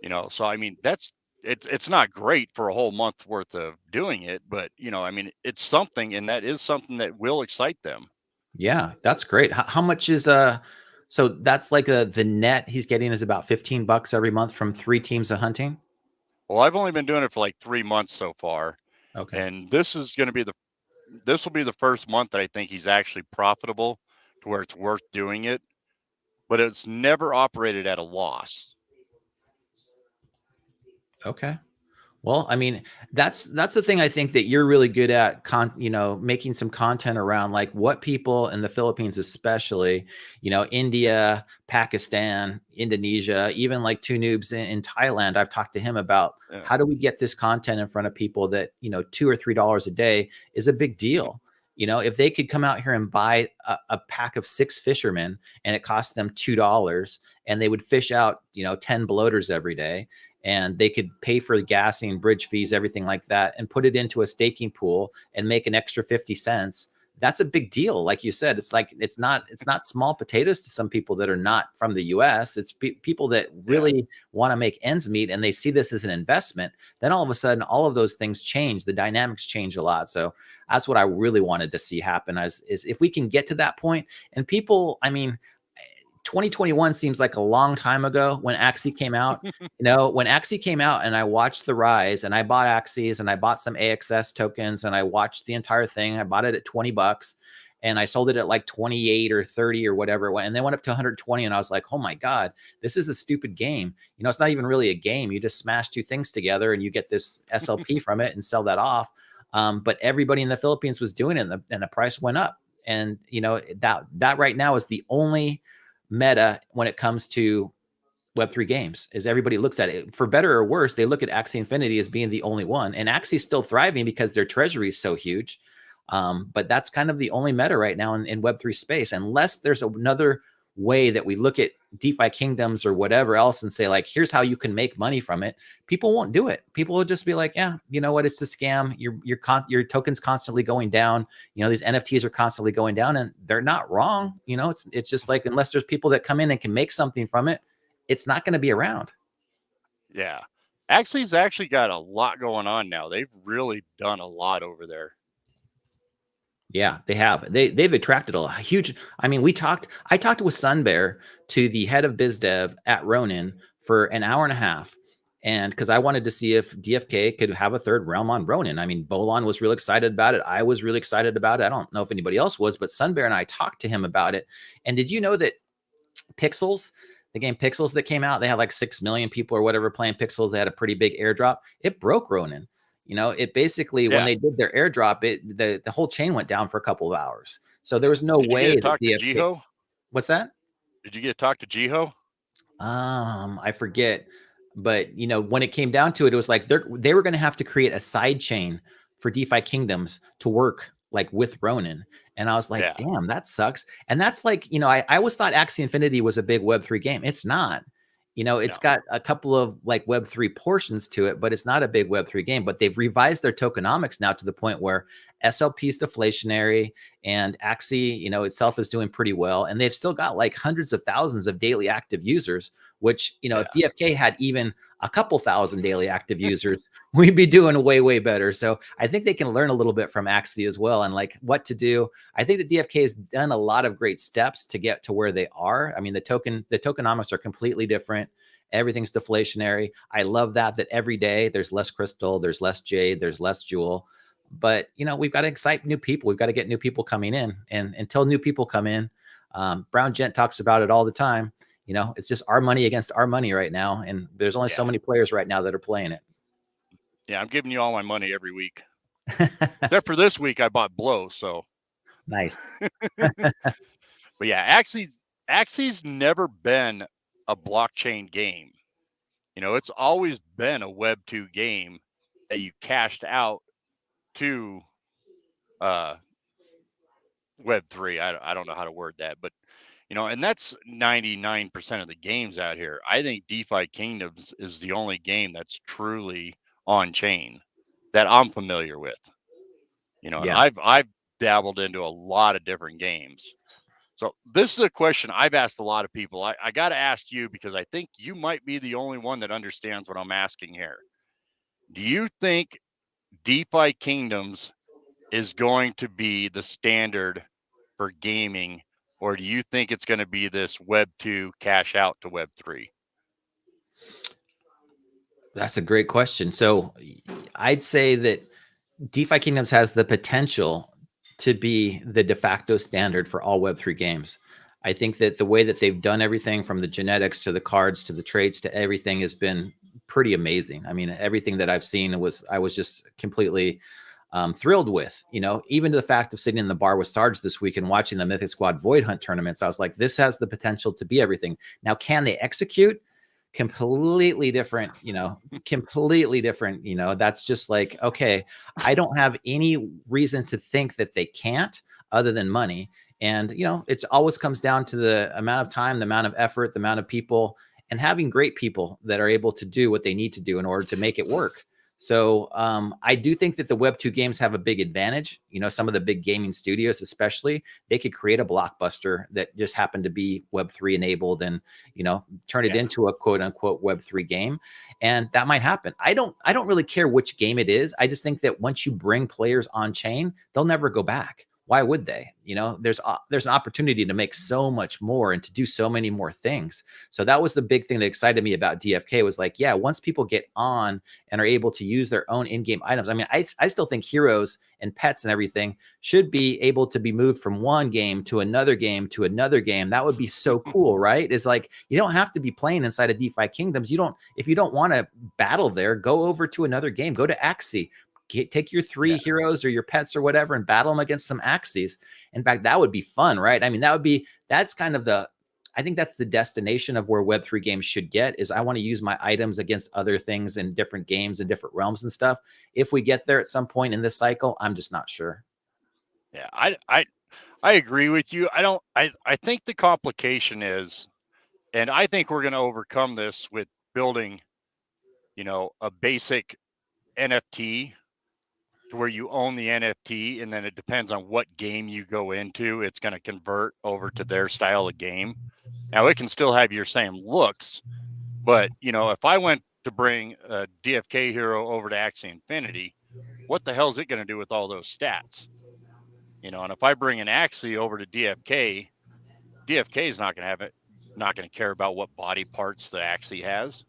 you know, so I mean it's not great for a whole month worth of doing it, but you know, I mean it's something, and that is something that will excite them. Yeah, that's great. How much is so that's like the net he's getting is about $15 every month from 3 teams of hunting? Well, I've only been doing it for like 3 months so far, Okay. and this will be the first month that I think he's actually profitable to where it's worth doing it, but it's never operated at a loss. Okay. Well, I mean, that's the thing I think that you're really good at, you know, making some content around like what people in the Philippines, especially, you know, India, Pakistan, Indonesia, even like Two Noobs in Thailand. I've talked to him about Yeah. how do we get this content in front of people that, you know, $2 or $3 a day is a big deal. You know, if they could come out here and buy a pack of 6 fishermen and it costs them $2 and they would fish out, you know, 10 bloaters every day, and they could pay for the gassing, bridge fees, everything like that, and put it into a staking pool and make an extra 50 cents. That's a big deal. Like you said, it's like, it's not small potatoes to some people that are not from the US. It's people that Yeah. really want to make ends meet, and they see this as an investment. Then all of a sudden, all of those things change. The dynamics change a lot. So that's what I really wanted to see happen is if we can get to that point, and people, I mean, 2021 seems like a long time ago when Axie came out. When Axie came out and I watched the rise, and I bought Axies and I bought some AXS tokens and I watched the entire thing. I bought it at $20 and I sold it at like 28 or 30 or whatever it went. And then went up to 120. And I was like, oh my God, this is a stupid game. It's not even really a game. You just smash two things together and you get this SLP from it and sell that off. But everybody in the Philippines was doing it, and the price went up. And that right now is the only meta when it comes to Web3 games. Is everybody looks at it, for better or worse, they look at Axie Infinity as being the only one, and Axie's still thriving because their treasury is so huge. But that's kind of the only meta right now in Web3 space, unless there's another way that we look at DeFi Kingdoms or whatever else and say, like, here's how you can make money from it. People won't do it. People will just be like, yeah, you know what? It's a scam. Your token's constantly going down. These NFTs are constantly going down, and they're not wrong. It's just like, unless there's people that come in and can make something from it, it's not going to be around. Yeah. Axie's actually got a lot going on now. They've really done a lot over there. Yeah, they have. They've attracted a huge. I mean, I talked with Sunbear, to the head of biz dev at Ronin, for an hour and a half, and because I wanted to see if DFK could have a third realm on Ronin. I mean, Bolon was real excited about it. I was really excited about it. I don't know if anybody else was, but Sunbear and I talked to him about it. And did you know that Pixels, the game Pixels that came out, they had like 6 million people or whatever playing Pixels. They had a pretty big airdrop. It broke Ronin. It basically, when they did their airdrop, the whole chain went down for a couple of hours. So there was no way that talk to Jiho? What's that? Did you get to talk to Jiho? I forget. But when it came down to it, it was like they were going to have to create a side chain for DeFi Kingdoms to work like with Ronin. And I was like, damn, that sucks. And that's like, I always thought Axie Infinity was a big Web3 game. It's not. It's got a couple of like Web3 portions to it, but it's not a big Web3 game. But they've revised their tokenomics now to the point where SLP is deflationary, and Axie, itself is doing pretty well. And they've still got like hundreds of thousands of daily active users, which, if DFK had even a couple thousand daily active users, we'd be doing way, way better. So I think they can learn a little bit from Axie as well, and like what to do. I think that DFK has done a lot of great steps to get to where they are. I mean, the tokenomics are completely different. Everything's deflationary. I love that every day there's less crystal, there's less jade, there's less jewel. But, we've got to excite new people. We've got to get new people coming in. And until new people come in, Brown Gent talks about it all the time. It's just our money against our money right now. And there's only so many players right now that are playing it. Yeah, I'm giving you all my money every week. Except for this week, I bought BLO, so. Nice. But yeah, Axie's never been a blockchain game. It's always been a Web 2 game that you cashed out to Web 3. I don't know how to word that, but and that's 99% of the games out here. I think DeFi Kingdoms is the only game that's truly on chain that I'm familiar with. And I've dabbled into a lot of different games. So this is a question I've asked a lot of people. I got to ask you, because I think you might be the only one that understands what I'm asking here. Do you think DeFi Kingdoms is going to be the standard for gaming, or do you think it's going to be this Web 2 cash out to Web 3? That's a great question. So I'd say that DeFi Kingdoms has the potential to be the de facto standard for all Web3 games. I think that the way that they've done everything, from the genetics to the cards to the traits to everything, has been pretty amazing. I mean, everything that I've seen I was just completely thrilled with. Even to the fact of sitting in the bar with Sarge this week and watching the Mythic Squad Void Hunt tournaments, I was like, this has the potential to be everything. Now, can they execute? Completely different, completely different. That's just like, okay, I don't have any reason to think that they can't, other than money. And, it always comes down to the amount of time, the amount of effort, the amount of people, and having great people that are able to do what they need to do in order to make it work. So I do think that the Web 2 games have a big advantage. Some of the big gaming studios, especially, they could create a blockbuster that just happened to be Web 3 enabled and, turn it into a quote unquote Web 3 game. And that might happen. I don't really care which game it is. I just think that once you bring players on chain, they'll never go back. Why would they? You know, there's an opportunity to make so much more and to do so many more things. So that was the big thing that excited me about DFK was like, yeah, once people get on and are able to use their own in-game items. I mean, I still think heroes and pets and everything should be able to be moved from one game to another game to another game. That would be so cool, right? It's like, you don't have to be playing inside of DeFi Kingdoms. If you don't want to battle there, go over to another game, go to Axie. Take your 3 heroes or your pets or whatever and battle them against some Axies. In fact, that would be fun, right? I mean, that's kind of I think that's the destination of where Web3 games should get is I want to use my items against other things in different games and different realms and stuff. If we get there at some point in this cycle, I'm just not sure. Yeah, I agree with you. I think the complication is, and I think we're going to overcome this with building, a basic NFT to where you own the NFT, and then it depends on what game you go into. It's going to convert over to their style of game. Now, it can still have your same looks, but, if I went to bring a DFK hero over to Axie Infinity, what the hell is it going to do with all those stats? And if I bring an Axie over to DFK is not going to care about what body parts the Axie has.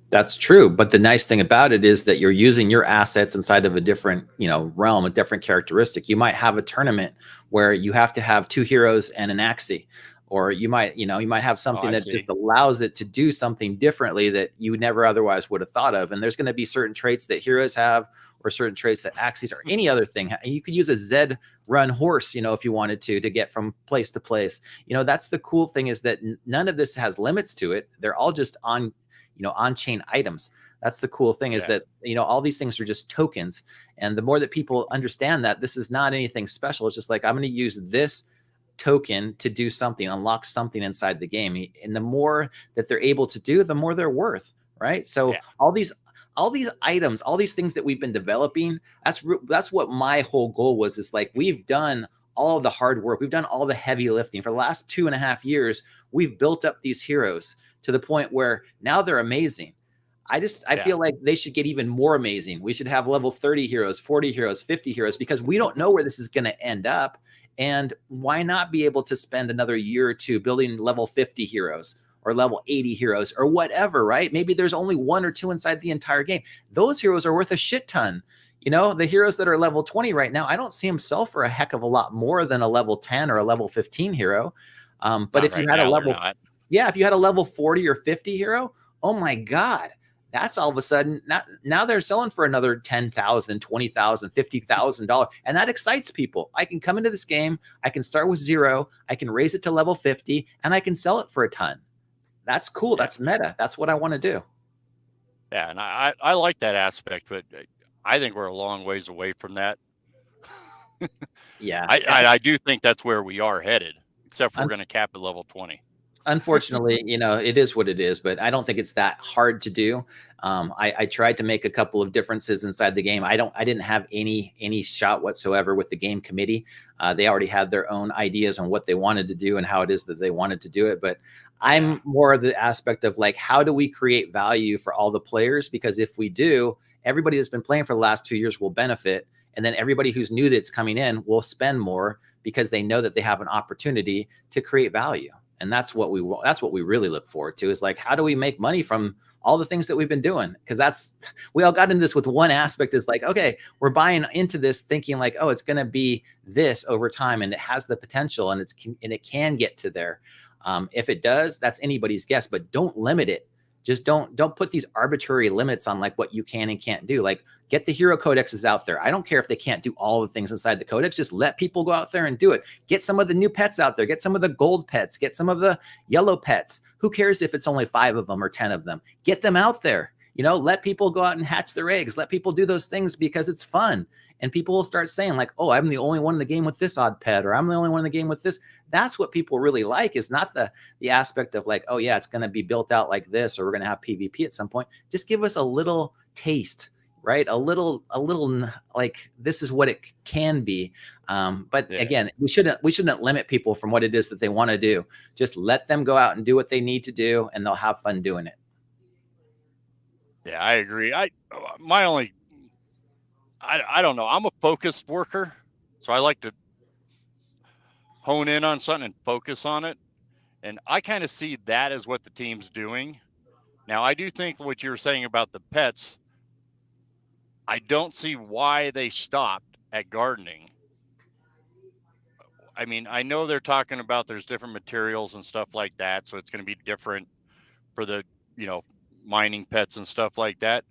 That's true. But the nice thing about it is that you're using your assets inside of a different, realm, a different characteristic. You might have a tournament where you have to have 2 heroes and an Axie, or you might have something that just allows it to do something differently that you never otherwise would have thought of. And there's going to be certain traits that heroes have or certain traits that Axies or any other thing. You could use a Zed run horse, if you wanted to get from place to place. That's the cool thing is that none of this has limits to it. They're all just on-chain items. That's the cool thing is that, all these things are just tokens. And the more that people understand that this is not anything special, it's just like, I'm going to use this token to do something, unlock something inside the game. And the more that they're able to do, the more they're worth, right? So all these items, all these things that we've been developing, that's what my whole goal was, is like, we've done all of the hard work. We've done all the heavy lifting for the last 2.5 years. We've built up these heroes to the point where now they're amazing. I feel like they should get even more amazing. We should have level 30 heroes, 40 heroes, 50 heroes, because we don't know where this is going to end up. And why not be able to spend another year or two building level 50 heroes or level 80 heroes or whatever, right? Maybe there's only 1 or 2 inside the entire game. Those heroes are worth a shit ton. The heroes that are level 20 right now, I don't see them sell for a heck of a lot more than a level 10 or a level 15 hero. But if you had a level, if you had a level 40 or 50 hero, oh my God, that's all of a sudden now they're selling for another $10,000, $20,000, $50,000. And that excites people. I can come into this game. I can start with 0. I can raise it to level 50 and I can sell it for a ton. That's cool. That's meta. That's what I want to do. Yeah. And I like that aspect, but I think we're a long ways away from that. Yeah. I do think that's where we are headed, except for we're going to cap at level 20. Unfortunately, it is what it is, but I don't think it's that hard to do. I tried to make a couple of differences inside the game. I didn't have any shot whatsoever with the game committee. They already had their own ideas on what they wanted to do and how it is that they wanted to do it. But I'm more of the aspect of like, how do we create value for all the players? Because if we do, everybody that's been playing for the last 2 years will benefit. And then everybody who's new that's coming in will spend more because they know that they have an opportunity to create value. And that's what we really look forward to, is like, how do we make money from all the things that we've been doing? Because we all got into this with one aspect, is like, okay, we're buying into this thinking like, oh, it's going to be this over time and it has the potential and it can get to there. If it does, that's anybody's guess, but don't limit it. Just don't put these arbitrary limits on like what you can and can't do. Like, get the hero codexes out there. I don't care if they can't do all the things inside the codex. Just let people go out there and do it. Get some of the new pets out there. Get some of the gold pets. Get some of the yellow pets. Who cares if it's only 5 of them or 10 of them? Get them out there. Let people go out and hatch their eggs. Let people do those things because it's fun. And people will start saying like, oh, I'm the only one in the game with this odd pet, or I'm the only one in the game with this. That's what people really like, is not the aspect of like, oh yeah, it's going to be built out like this, or we're going to have PvP at some point. Just give us a little taste, right? A little like, this is what it can be. But again, we shouldn't limit people from what it is that they want to do. Just let them go out and do what they need to do, and they'll have fun doing it. Yeah, I agree. I don't know. I'm a focused worker, so I like to hone in on something and focus on it. And I kind of see that as what the team's doing. Now, I do think what you were saying about the pets, I don't see why they stopped at gardening. I mean, I know they're talking about there's different materials and stuff like that, so it's going to be different for the, mining pets and stuff like that.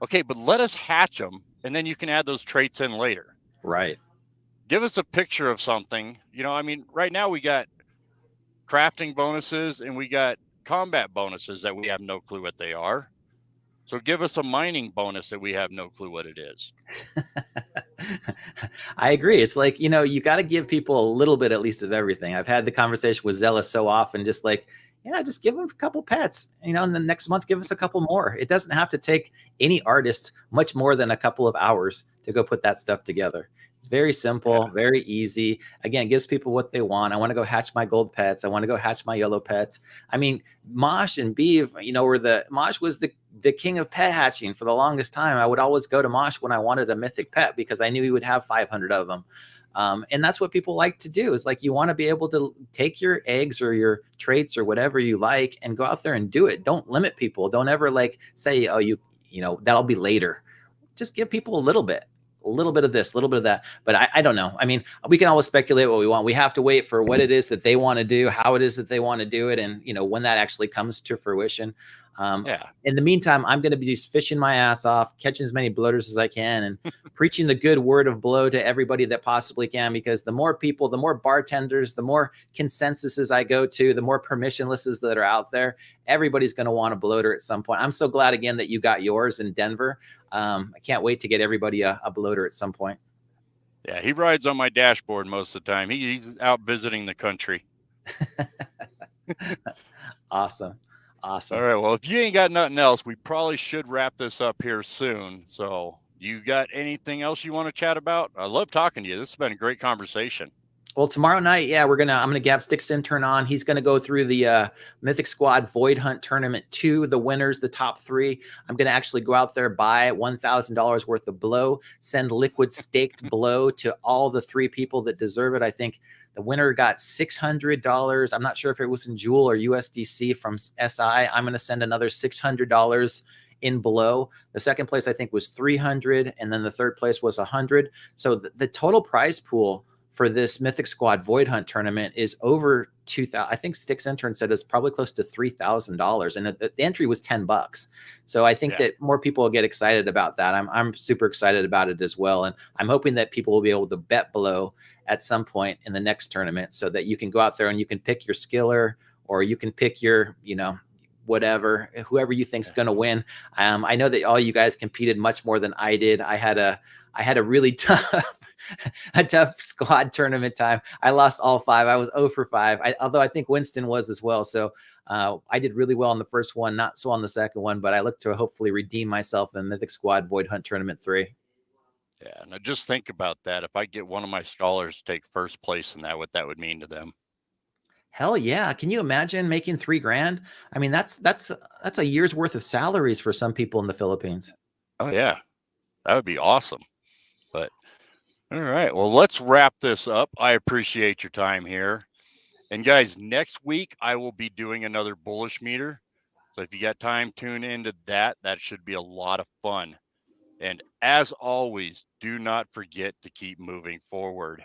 Okay, but let us hatch them, and then you can add those traits in later. Right. Give us a picture of something. I mean, right now we got crafting bonuses and we got combat bonuses that we have no clue what they are. So give us a mining bonus that we have no clue what it is. I agree. It's like, you got to give people a little bit at least of everything. I've had the conversation with Zella so often, just like, yeah, just give them a couple pets, and the next month, give us a couple more. It doesn't have to take any artist much more than a couple of hours to go put that stuff together. It's very simple, very easy. Again, it gives people what they want. I want to go hatch my gold pets. I want to go hatch my yellow pets. I mean, Mosh and Beeve, Mosh was the king of pet hatching for the longest time. I would always go to Mosh when I wanted a mythic pet because I knew he would have 500 of them. And that's what people like to do, is like, you want to be able to take your eggs or your traits or whatever you like and go out there and do it. Don't limit people. Don't ever like say, oh, that'll be later. Just give people a little bit of this, a little bit of that. But I don't know. I mean, we can always speculate what we want. We have to wait for what it is that they want to do, how it is that they want to do it. And, when that actually comes to fruition. In the meantime, I'm going to be just fishing my ass off, catching as many bloaters as I can, and preaching the good word of BLO to everybody that possibly can, because the more people, the more bartenders, the more consensuses I go to, the more permissionlesses that are out there, everybody's going to want a bloater at some point. I'm so glad again that you got yours in Denver. I can't wait to get everybody a bloater at some point. Yeah, he rides on my dashboard most of the time. He's out visiting the country. Awesome. All right. Well, if you ain't got nothing else, we probably should wrap this up here soon. So you got anything else you want to chat about? I love talking to you. This has been a great conversation. Well, tomorrow night, yeah, I'm gonna have Sticks Intern on. He's gonna go through the Mythic Squad Void Hunt Tournament 2, the winners, the top 3. I'm gonna actually go out there, buy $1,000 worth of BLO, send liquid staked BLO to all the 3 people that deserve it. I think the winner got $600. I'm not sure if it was in Jewel or USDC from SI. I'm gonna send another $600 in BLO. The second place I think was $300, and then the third place was $100. So the total prize pool for this Mythic Squad Void Hunt tournament is over $2,000. I think Sticks Intern said it's probably close to $3,000, and the entry was $10. So I think that more people will get excited about that. I'm super excited about it as well, and I'm hoping that people will be able to bet BLO at some point in the next tournament, so that you can go out there and you can pick your skiller, or you can pick your, whatever, whoever you think's going to win. I know that all you guys competed much more than I did. I had a really tough squad tournament time. I lost all 5. I was 0 for 5. Although I think Winston was as well. So I did really well on the first one, not so on the second one, but I look to hopefully redeem myself in Mythic Squad Void Hunt Tournament 3. Yeah, now just think about that. If I get one of my scholars to take first place in that, what that would mean to them. Hell yeah. Can you imagine making $3,000? I mean, that's a year's worth of salaries for some people in the Philippines. Oh yeah, that would be awesome. But all right, well, let's wrap this up. I appreciate your time here. And guys, next week I will be doing another bullish meter. So if you got time, tune into that. That should be a lot of fun. And as always, do not forget to keep moving forward.